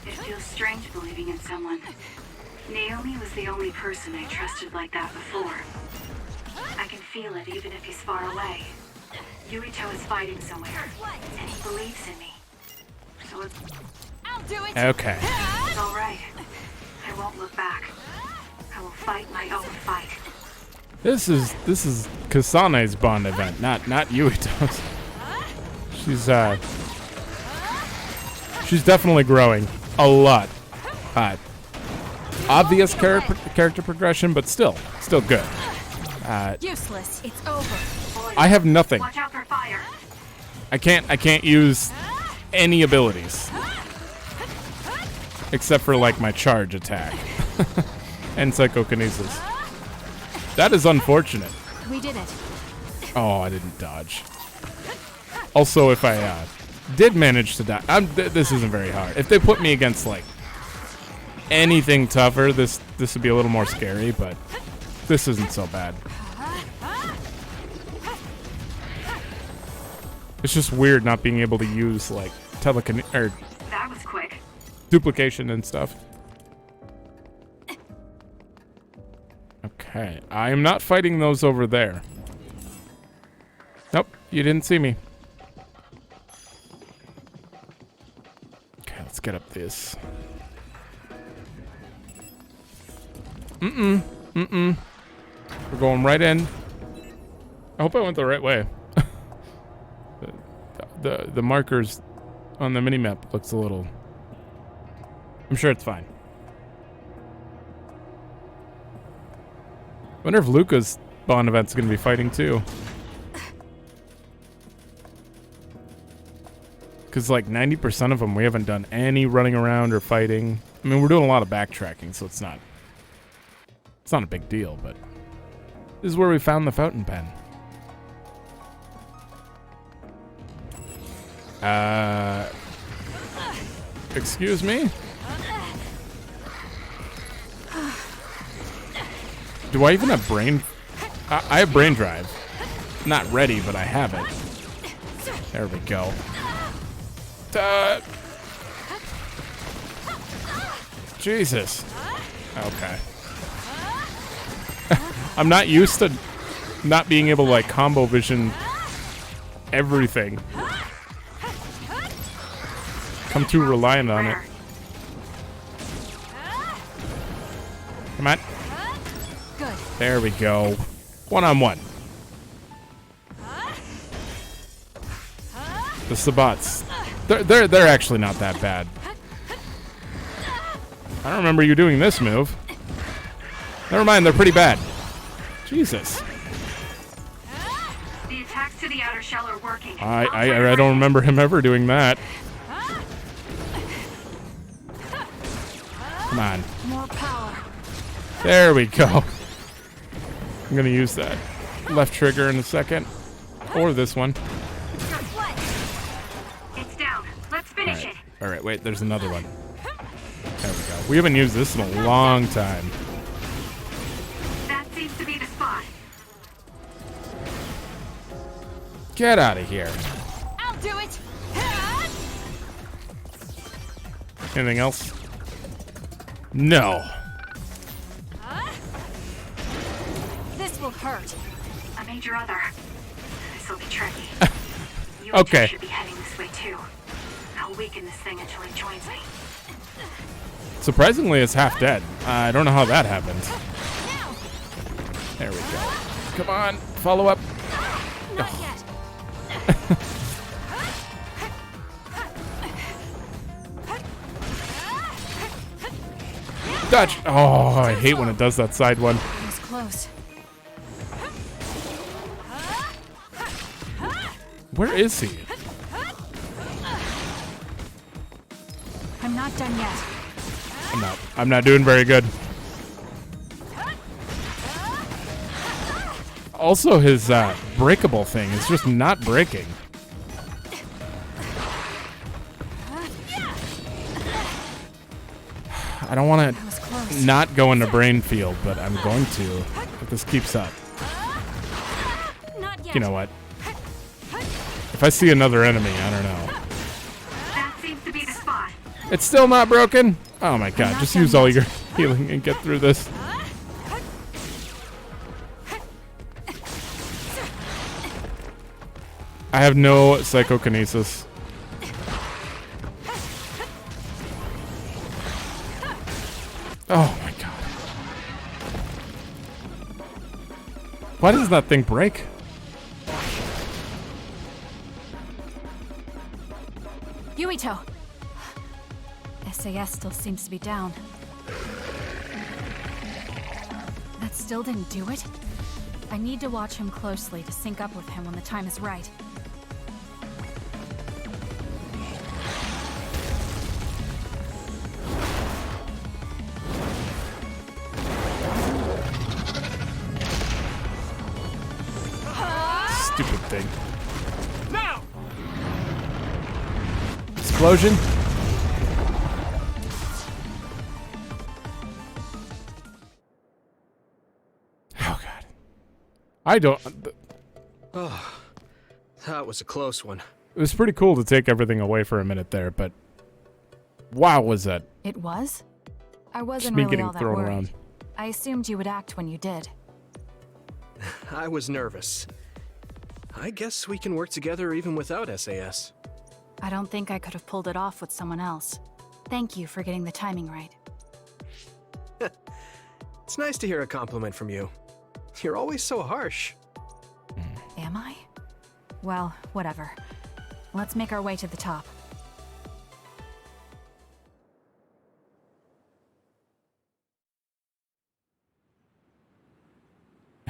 Speaker 2: It feels strange believing in someone Naomi was the only person I trusted like that before. I can feel it even if he's far away. Yuito is fighting somewhere, and he believes in me. So it's...
Speaker 6: I'll do it!
Speaker 1: Okay.
Speaker 2: It's all right. I won't look back. I will fight my own fight.
Speaker 1: This is Kasane's Bond event, not Yuito's. She's definitely growing a lot. Obvious character progression, but still good.
Speaker 4: Useless. It's over.
Speaker 1: I have nothing.
Speaker 2: Watch out for fire.
Speaker 1: I can't use any abilities except for like my charge attack and psychokinesis. That is unfortunate.
Speaker 4: We did it.
Speaker 1: Oh, I didn't dodge. Also, if I did manage to die, this isn't very hard. If they put me against like anything tougher, this would be a little more scary, but this isn't so bad. It's just weird not being able to use like
Speaker 2: That was quick.
Speaker 1: duplication and stuff. Okay, I am not fighting those over there. Nope, you didn't see me. Okay, let's get up this. We're going right in. I hope I went the right way. The markers on the minimap looks a little... I'm sure it's fine. Wonder if Luca's Bond event's gonna be fighting too. Because like 90% of them we haven't done any running around or fighting. I mean, we're doing a lot of backtracking, so it's not a big deal, but this is where we found the fountain pen. Excuse me? Do I even have brain? I have brain drive. Not ready, but I have it. There we go. Jesus. Okay. I'm not used to not being able to like combo vision everything. I'm too reliant on it. Come on.
Speaker 4: Good.
Speaker 1: There we go. 1-on-1. The Sabats. They're actually not that bad. I don't remember you doing this move. Never mind, they're pretty bad. Jesus.
Speaker 2: The attacks to the outer shell are working.
Speaker 1: I don't remember him ever doing that. Come on.
Speaker 4: More power.
Speaker 1: There we go. I'm gonna use that left trigger in a second. Or this one.
Speaker 2: It's down. Let's finish it.
Speaker 1: Alright, wait, there's another one. There we go. We haven't used this in a long time.
Speaker 2: That seems to be the spot.
Speaker 1: Get out of here.
Speaker 6: I'll do it!
Speaker 1: Anything else? No.
Speaker 6: This will hurt.
Speaker 2: I made your other. This will be tricky. You
Speaker 1: Okay.
Speaker 2: should be heading this way too. I'll weaken this thing until he joins me.
Speaker 1: Surprisingly, it's half dead. I don't know how that happened. There we go. Come on, follow up.
Speaker 6: Not yet.
Speaker 1: Dodge. Oh, I hate when it does that side one.
Speaker 4: That was close.
Speaker 1: Where is he?
Speaker 4: I'm not done yet.
Speaker 1: I'm not doing very good. Also, his breakable thing is just not breaking. I don't want to not go into brain field, but I'm going to if this keeps up.
Speaker 6: Not yet.
Speaker 1: You know what? If I see another enemy, I don't know.
Speaker 2: That seems to be the spot.
Speaker 1: It's still not broken? Oh my god, just use all your healing and get through this. I have no psychokinesis. Oh my god. Why does that thing break?
Speaker 4: Yuito! SAS still seems to be down. That still didn't do it? I need to watch him closely to sync up with him when the time is right.
Speaker 1: Stupid thing. Now! Explosion? Oh god. I don't...
Speaker 10: Oh, that was a close one.
Speaker 1: It was pretty cool to take everything away for a minute there, but... Wow, was that...
Speaker 4: It was? I wasn't
Speaker 1: me
Speaker 4: really
Speaker 1: getting
Speaker 4: all that
Speaker 1: thrown
Speaker 4: worried.
Speaker 1: around.
Speaker 4: I assumed you would act when you did.
Speaker 10: I was nervous. I guess we can work together even without SAS.
Speaker 4: I don't think I could have pulled it off with someone else. Thank you for getting the timing right.
Speaker 10: It's nice to hear a compliment from you. You're always so harsh.
Speaker 4: Am I? Well, whatever. Let's make our way to the top.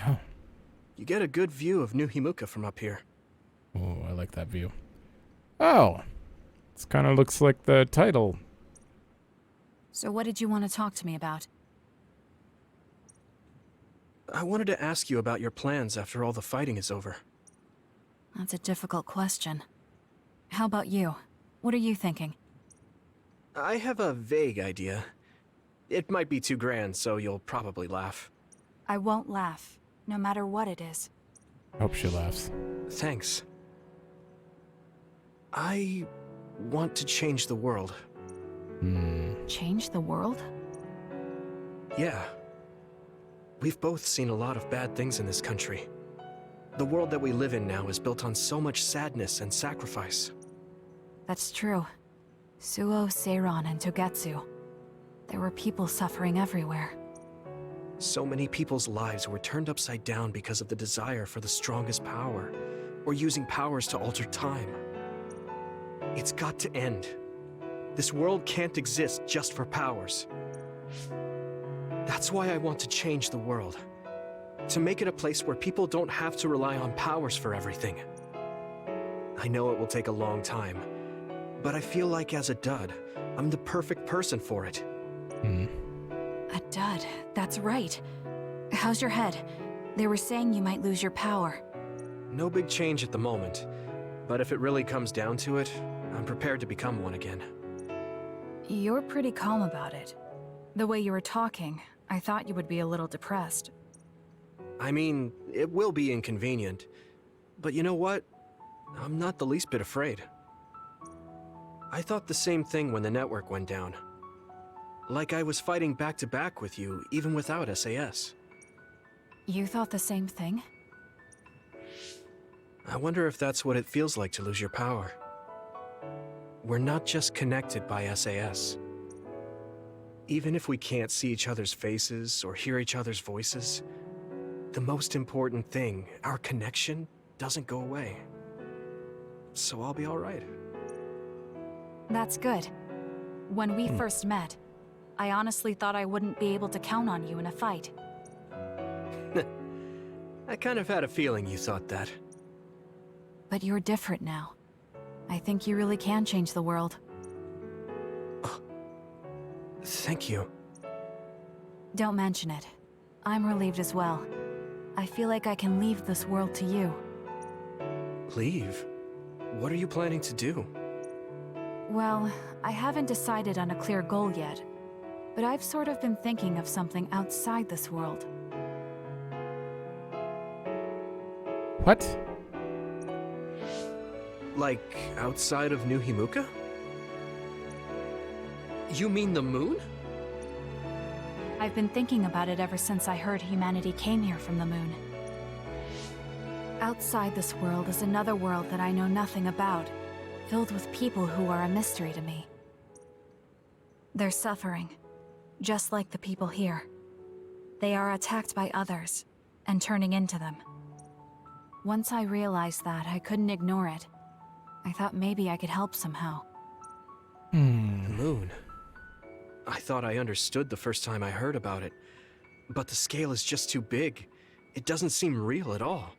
Speaker 1: Oh.
Speaker 10: You get a good view of New Himuka from up here.
Speaker 1: Oh, I like that view. Oh. This kind of looks like the title.
Speaker 4: So what did you want to talk to me about?
Speaker 10: I wanted to ask you about your plans after all the fighting is over.
Speaker 4: That's a difficult question. How about you? What are you thinking?
Speaker 10: I have a vague idea. It might be too grand, so you'll probably laugh.
Speaker 4: I won't laugh, no matter what it is.
Speaker 1: Hope she laughs.
Speaker 10: Thanks. I want to change the world.
Speaker 4: Change the world?
Speaker 10: Yeah. We've both seen a lot of bad things in this country. The world that we live in now is built on so much sadness and sacrifice.
Speaker 4: That's true. Suo, Seiron, and Togetsu. There were people suffering everywhere.
Speaker 10: So many people's lives were turned upside down because of the desire for the strongest power, or using powers to alter time. It's got to end. This world can't exist just for powers. That's why I want to change the world. To make it a place where people don't have to rely on powers for everything. I know it will take a long time, but I feel like as a dud, I'm the perfect person for it.
Speaker 4: A dud, that's right. How's your head? They were saying you might lose your power.
Speaker 10: No big change at the moment, but if it really comes down to it, I'm prepared to become one again.
Speaker 4: You're pretty calm about it. The way you were talking, I thought you would be a little depressed.
Speaker 10: I mean, it will be inconvenient, but you know what? I'm not the least bit afraid. I thought the same thing when the network went down. Like I was fighting back to back with you, even without SAS.
Speaker 4: You thought the same thing?
Speaker 10: I wonder if that's what it feels like to lose your power. We're not just connected by SAS. Even if we can't see each other's faces or hear each other's voices, the most important thing, our connection, doesn't go away. So I'll be all right.
Speaker 4: That's good. When we first met, I honestly thought I wouldn't be able to count on you in a fight.
Speaker 10: I kind of had a feeling you thought that.
Speaker 4: But you're different now. I think you really can change the world.
Speaker 10: Thank you.
Speaker 4: Don't mention it. I'm relieved as well. I feel like I can leave this world to you.
Speaker 10: Leave? What are you planning to do?
Speaker 4: Well, I haven't decided on a clear goal yet, but I've sort of been thinking of something outside this world.
Speaker 1: What?
Speaker 10: Like, outside of New Himuka? You mean the moon?
Speaker 4: I've been thinking about it ever since I heard humanity came here from the moon. Outside this world is another world that I know nothing about, filled with people who are a mystery to me. They're suffering, just like the people here. They are attacked by others, and turning into them. Once I realized that, I couldn't ignore it. I thought maybe I could help somehow.
Speaker 10: The moon. I thought I understood the first time I heard about it, but the scale is just too big. It doesn't seem real at all.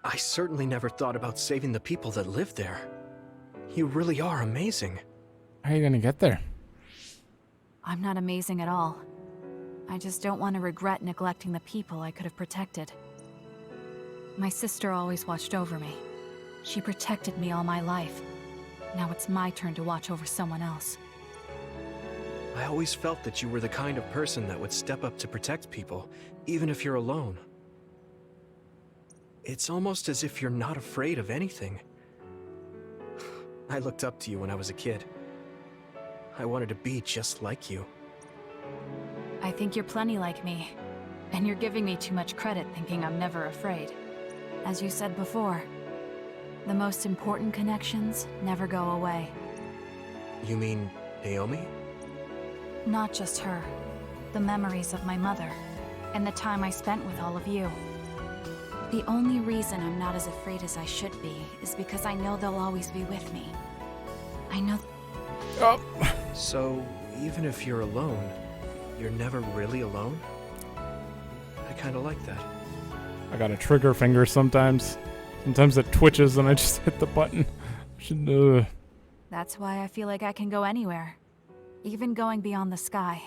Speaker 10: I certainly never thought about saving the people that live there. You really are amazing.
Speaker 1: How are you gonna get there?
Speaker 4: I'm not amazing at all. I just don't want to regret neglecting the people I could have protected. My sister always watched over me. She protected me all my life. Now it's my turn to watch over someone else.
Speaker 10: I always felt that you were the kind of person that would step up to protect people, even if you're alone. It's almost as if you're not afraid of anything. I looked up to you when I was a kid. I wanted to be just like you.
Speaker 4: I think you're plenty like me. And you're giving me too much credit thinking I'm never afraid. As you said before, the most important connections never go away.
Speaker 10: You mean Naomi?
Speaker 4: Not just her. The memories of my mother, and the time I spent with all of you. The only reason I'm not as afraid as I should be is because I know they'll always be with me. I know...
Speaker 1: Oh.
Speaker 10: So, even if you're alone, you're never really alone? I kinda like that.
Speaker 1: I got a trigger finger sometimes. Sometimes it twitches and I just hit the button.
Speaker 4: That's why I feel like I can go anywhere. Even going beyond the sky.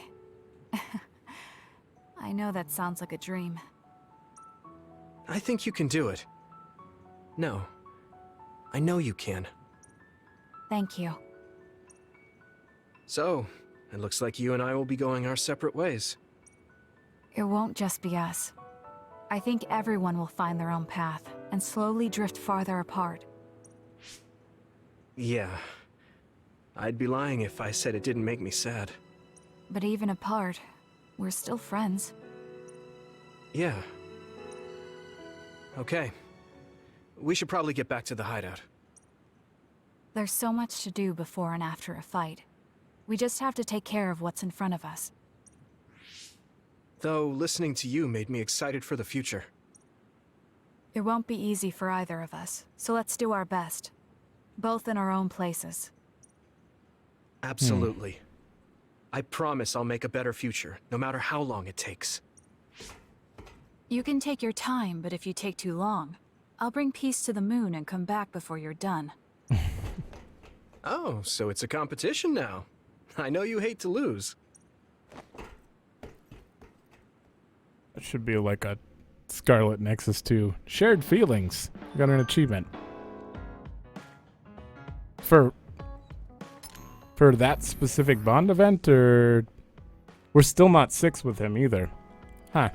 Speaker 4: I know that sounds like a dream.
Speaker 10: I think you can do it. No. I know you can.
Speaker 4: Thank you.
Speaker 10: So, it looks like you and I will be going our separate ways.
Speaker 4: It won't just be us. I think everyone will find their own path, and slowly drift farther apart.
Speaker 10: Yeah. I'd be lying if I said it didn't make me sad.
Speaker 4: But even apart, we're still friends.
Speaker 10: Yeah. Okay. We should probably get back to the hideout.
Speaker 4: There's so much to do before and after a fight. We just have to take care of what's in front of us.
Speaker 10: Though, listening to you made me excited for the future.
Speaker 4: It won't be easy for either of us, so let's do our best. Both in our own places.
Speaker 10: Absolutely. I promise I'll make a better future, no matter how long it takes.
Speaker 4: You can take your time, but if you take too long, I'll bring peace to the moon and come back before you're done.
Speaker 10: Oh, so it's a competition now. I know you hate to lose.
Speaker 1: It should be like a Scarlet Nexus 2. Shared feelings. Got an achievement. For that specific Bond event, or... We're still not 6 with him either. Huh.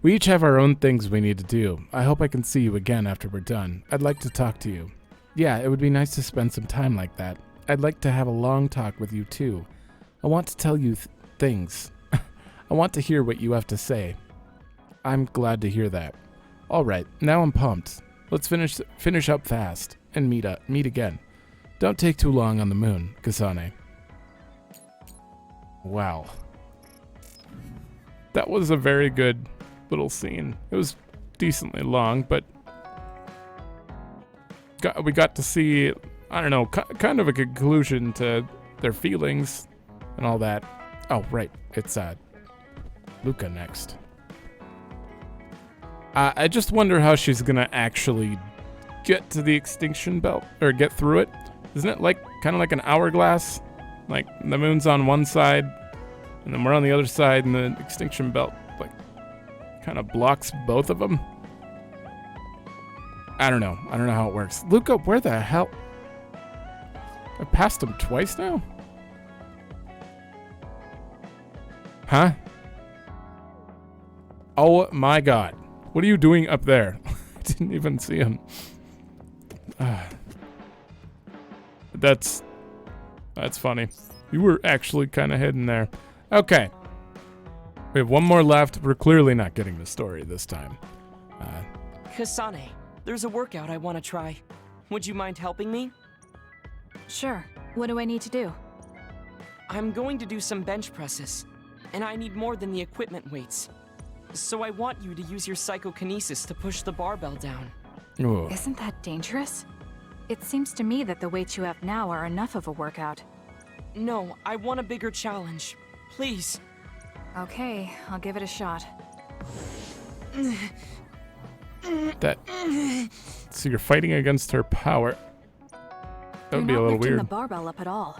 Speaker 1: We each have our own things we need to do. I hope I can see you again after we're done. I'd like to talk to you. Yeah, it would be nice to spend some time like that. I'd like to have a long talk with you too. I want to tell you things. I want to hear what you have to say. I'm glad to hear that. Alright, now I'm pumped. Let's finish up fast and meet again. Don't take too long on the moon, Kasane. Wow. That was a very good little scene. It was decently long, but we got to see, I don't know, kind of a conclusion to their feelings and all that. Oh, right. It's Luca next. I just wonder how she's gonna actually get to the extinction belt, or get through it. Isn't it like kind of like an hourglass? Like the moon's on one side, and then we're on the other side, and the extinction belt like kind of blocks both of them. I don't know how it works. Luca, where the hell? I passed him twice now? Huh? Oh my god. What are you doing up there? I didn't even see him. That's funny. You were actually kind of hidden there. Okay. We have one more left. We're clearly not getting the story this time.
Speaker 11: Kasane, there's a workout I want to try. Would you mind helping me?
Speaker 4: Sure. What do I need to do?
Speaker 11: I'm going to do some bench presses, and I need more than the equipment weights. So I want you to use your psychokinesis to push the barbell down.
Speaker 1: Ooh.
Speaker 4: Isn't that dangerous? It seems to me that the weights you have now are enough of a workout.
Speaker 11: No, I want a bigger challenge. Please.
Speaker 4: Okay, I'll give it a shot.
Speaker 1: So you're fighting against her power. That would be a little
Speaker 4: You're not lifting
Speaker 1: weird.
Speaker 4: the barbell up at all.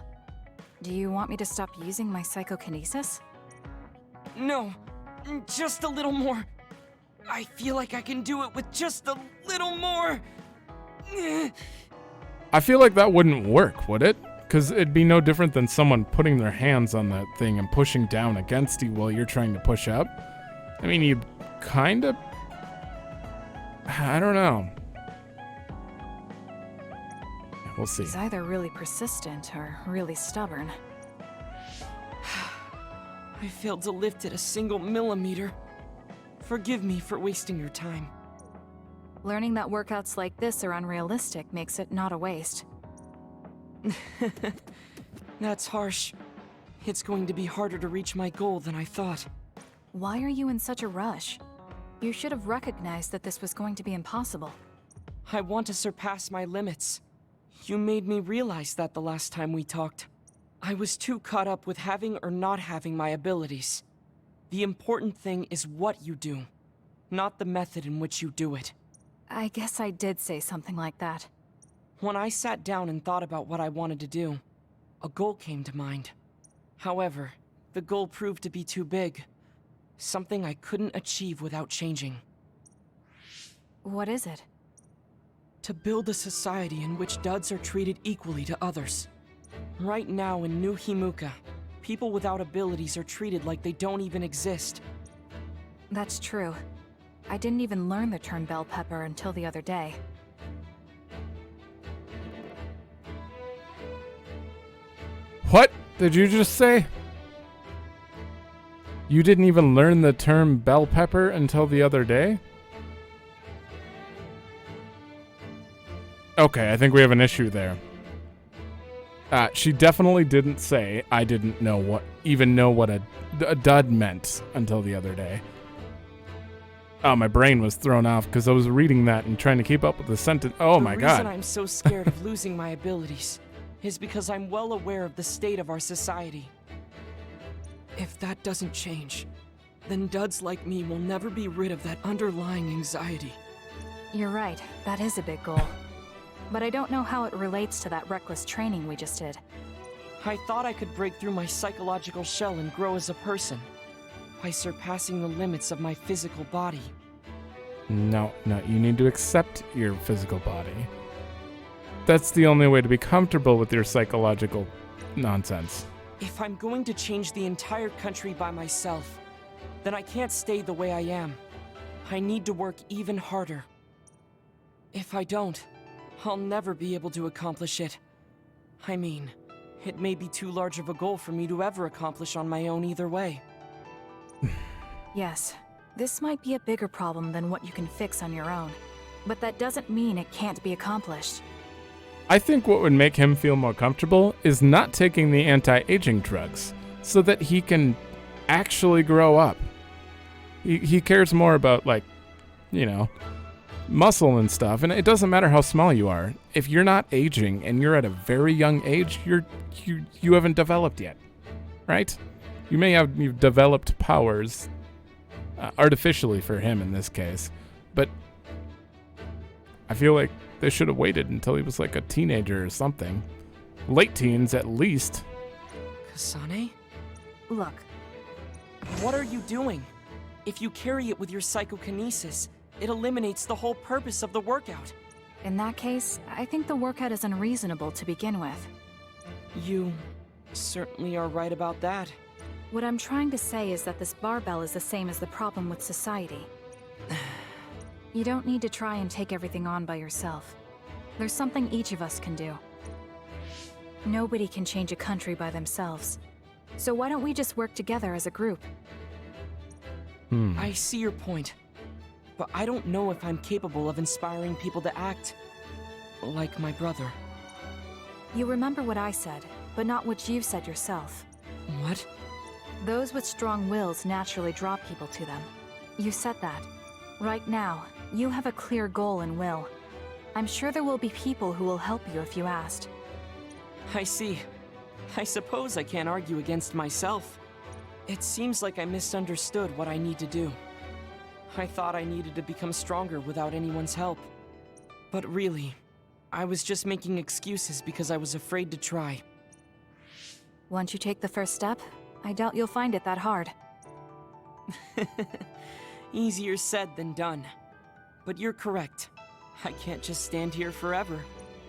Speaker 4: Do you want me to stop using my psychokinesis?
Speaker 11: No, just a little more. I feel like I can do it with just a little more.
Speaker 1: I feel like that wouldn't work, would it? Because it'd be no different than someone putting their hands on that thing and pushing down against you while you're trying to push up. I mean, you kind of... I don't know. We'll see.
Speaker 4: He's either really persistent or really stubborn.
Speaker 11: I failed to lift it a single millimeter. Forgive me for wasting your time.
Speaker 4: Learning that workouts like this are unrealistic makes it not a waste.
Speaker 11: That's harsh. It's going to be harder to reach my goal than I thought.
Speaker 4: Why are you in such a rush? You should have recognized that this was going to be impossible.
Speaker 11: I want to surpass my limits. You made me realize that the last time we talked. I was too caught up with having or not having my abilities. The important thing is what you do, not the method in which you do it.
Speaker 4: I guess I did say something like that.
Speaker 11: When I sat down and thought about what I wanted to do, a goal came to mind. However, the goal proved to be too big. Something I couldn't achieve without changing.
Speaker 4: What is it?
Speaker 11: To build a society in which duds are treated equally to others. Right now in New Himuka, people without abilities are treated like they don't even exist.
Speaker 4: That's true. I didn't even learn the term bell pepper until the other day.
Speaker 1: What did you just say? You didn't even learn the term bell pepper until the other day? Okay, I think we have an issue there. She definitely didn't say I didn't know what a dud meant until the other day. Oh, my brain was thrown off because I was reading that and trying to keep up with the sentence. Oh my god.
Speaker 11: The reason I'm so scared of losing my abilities is because I'm well aware of the state of our society. If that doesn't change, then duds like me will never be rid of that underlying anxiety.
Speaker 4: You're right, that is a big goal. But I don't know how it relates to that reckless training we just did.
Speaker 11: I thought I could break through my psychological shell and grow as a person by surpassing the limits of my physical body.
Speaker 1: No, you need to accept your physical body. That's the only way to be comfortable with your psychological nonsense.
Speaker 11: If I'm going to change the entire country by myself, then I can't stay the way I am. I need to work even harder. If I don't, I'll never be able to accomplish it. I mean, it may be too large of a goal for me to ever accomplish on my own either way.
Speaker 4: Yes, this might be a bigger problem than what you can fix on your own. But that doesn't mean it can't be accomplished.
Speaker 1: I think what would make him feel more comfortable is not taking the anti-aging drugs so that he can actually grow up. He cares more about, like, muscle and stuff, and it doesn't matter how small you are. If you're not aging and you're at a very young age, you haven't developed yet, right? You've developed powers artificially for him in this case, but I feel like they should have waited until he was like a teenager or something. Late teens at least.
Speaker 11: Kasane?
Speaker 4: Look.
Speaker 11: What are you doing? If you carry it with your psychokinesis, it eliminates the whole purpose of the workout.
Speaker 4: In that case, I think the workout is unreasonable to begin with.
Speaker 11: You certainly are right about that.
Speaker 4: What I'm trying to say is that this barbell is the same as the problem with society. You don't need to try and take everything on by yourself. There's something each of us can do. Nobody can change a country by themselves. So why don't we just work together as a group?
Speaker 11: I see your point. But I don't know if I'm capable of inspiring people to act like my brother.
Speaker 4: You remember what I said, but not what you've said yourself.
Speaker 11: What?
Speaker 4: Those with strong wills naturally draw people to them. You said that. Right now, you have a clear goal and will. I'm sure there will be people who will help you if you asked.
Speaker 11: I see. I suppose I can't argue against myself. It seems like I misunderstood what I need to do. I thought I needed to become stronger without anyone's help. But really, I was just making excuses because I was afraid to try.
Speaker 4: Once you take the first step, I doubt you'll find it that hard.
Speaker 11: Easier said than done. But you're correct. I can't just stand here forever.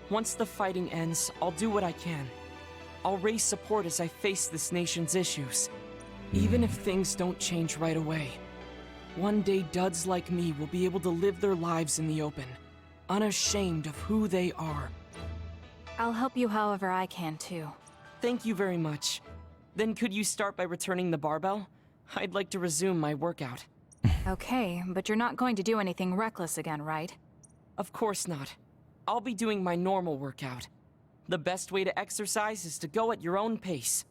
Speaker 11: Once the fighting ends, I'll do what I can. I'll raise support as I face this nation's issues. Even if things don't change right away. One day duds like me will be able to live their lives in the open, unashamed of who they are.
Speaker 4: I'll help you however I can too.
Speaker 11: Thank you very much. Then could you start by returning the barbell? I'd like to resume my workout.
Speaker 4: Okay, but you're not going to do anything reckless again, right?
Speaker 11: Of course not. I'll be doing my normal workout. The best way to exercise is to go at your own pace.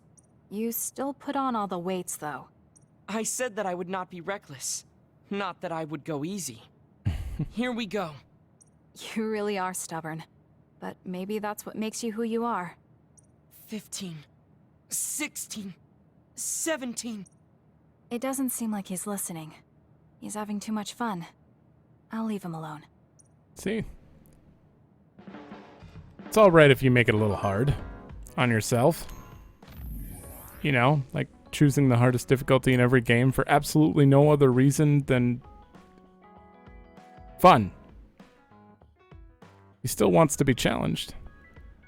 Speaker 4: You still put on all the weights, though.
Speaker 11: I said that I would not be reckless. Not that I would go easy. Here we go.
Speaker 4: You really are stubborn. But maybe that's what makes you who you are.
Speaker 11: 15. 16. 17.
Speaker 4: It doesn't seem like he's listening. He's having too much fun. I'll leave him alone.
Speaker 1: See? It's alright if you make it a little hard on yourself. You know, like choosing the hardest difficulty in every game for absolutely no other reason than fun. He still wants to be challenged.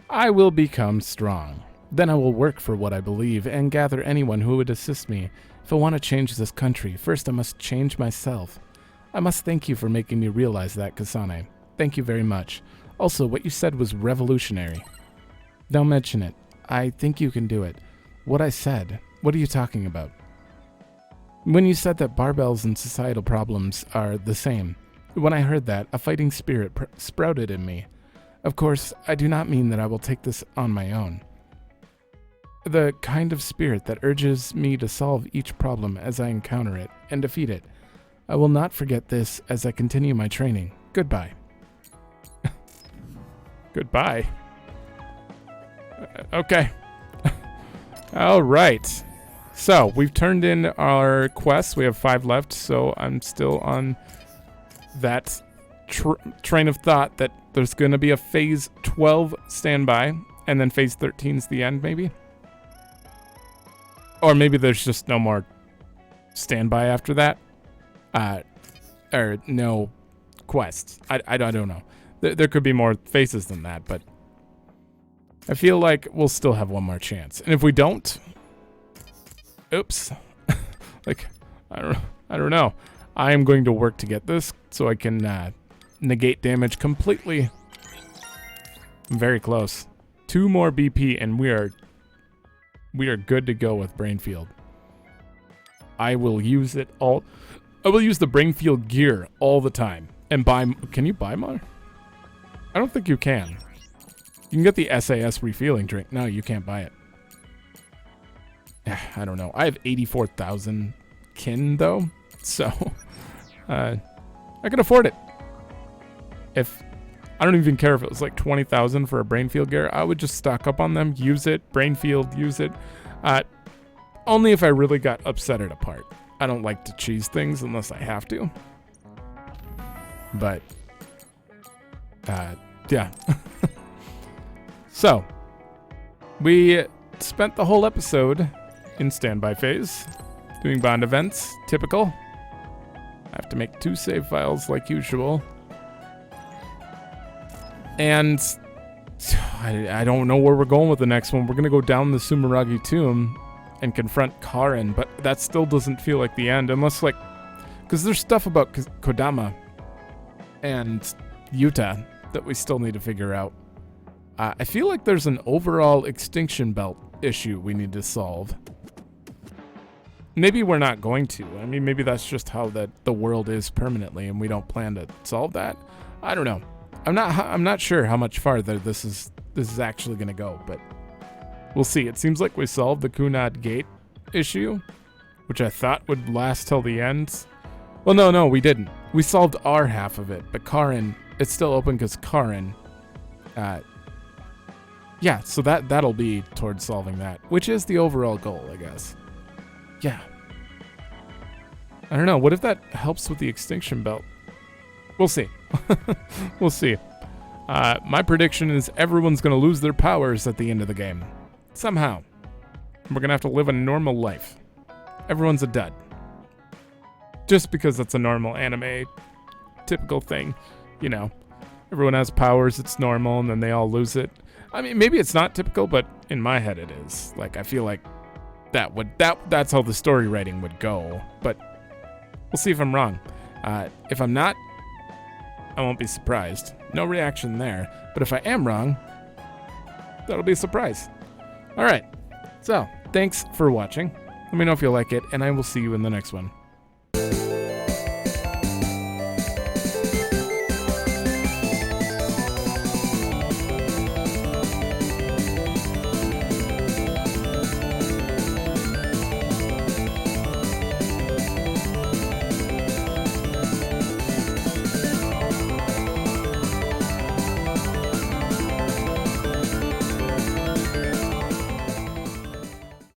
Speaker 1: I will become strong. Then I will work for what I believe and gather anyone who would assist me. If I want to change this country, first I must change myself. I must thank you for making me realize that, Kasane. Thank you very much. Also, what you said was revolutionary. Don't mention it. I think you can do it. What I said, what are you talking about? When you said that barbells and societal problems are the same, when I heard that, a fighting spirit sprouted in me. Of course, I do not mean that I will take this on my own. The kind of spirit that urges me to solve each problem as I encounter it and defeat it. I will not forget this as I continue my training. Goodbye. Goodbye. Okay. All right. So we've turned in our quests. We have 5 left, so I'm still on that train of thought that there's going to be a phase 12 standby, and then phase 13 is the end, maybe? Or maybe there's just no more standby after that. Or no quests. I don't know. There could be more phases than that, but I feel like we'll still have one more chance. And if we don't, oops. Like, I don't know. I am going to work to get this so I can negate damage completely. I'm very close. 2 more BP and we are good to go with Brainfield. I will use it all. I will use the Brainfield gear all the time. And buy. Can you buy more? I don't think you can. You can get the SAS refueling drink. No, you can't buy it. I don't know. I have 84,000 kin though, so I can afford it. If I don't even care if it was like 20,000 for a Brainfield gear, I would just stock up on them, use it, Brainfield, use it. Only if I really got upset at a part. I don't like to cheese things unless I have to. But yeah. So we spent the whole episode in standby phase, doing bond events, typical. I have to make 2 save files like usual. And I don't know where we're going with the next one. We're going to go down the Sumeragi tomb and confront Karin, but that still doesn't feel like the end, unless like, because there's stuff about Kodama and Yuta that we still need to figure out. I feel like there's an overall extinction belt issue we need to solve. Maybe we're not going to. I mean, maybe that's just how the world is permanently, and we don't plan to solve that. I don't know. I'm not sure how much farther this is actually going to go, but we'll see. It seems like we solved the Kunad Gate issue, which I thought would last till the end. Well, no, we didn't. We solved our half of it, but Karin, it's still open because Karin, yeah, so that'll be towards solving that, which is the overall goal, I guess. Yeah. I don't know. What if that helps with the extinction belt? We'll see. We'll see. My prediction is everyone's going to lose their powers at the end of the game. Somehow. We're going to have to live a normal life. Everyone's a dud. Just because that's a normal anime typical thing. You know, everyone has powers, it's normal, and then they all lose it. I mean, maybe it's not typical, but in my head it is. Like, I feel like that's how the story writing would go. But we'll see if I'm wrong. If I'm not, I won't be surprised. No reaction there. But if I am wrong, that'll be a surprise. All right. So, thanks for watching. Let me know if you like it, and I will see you in the next one.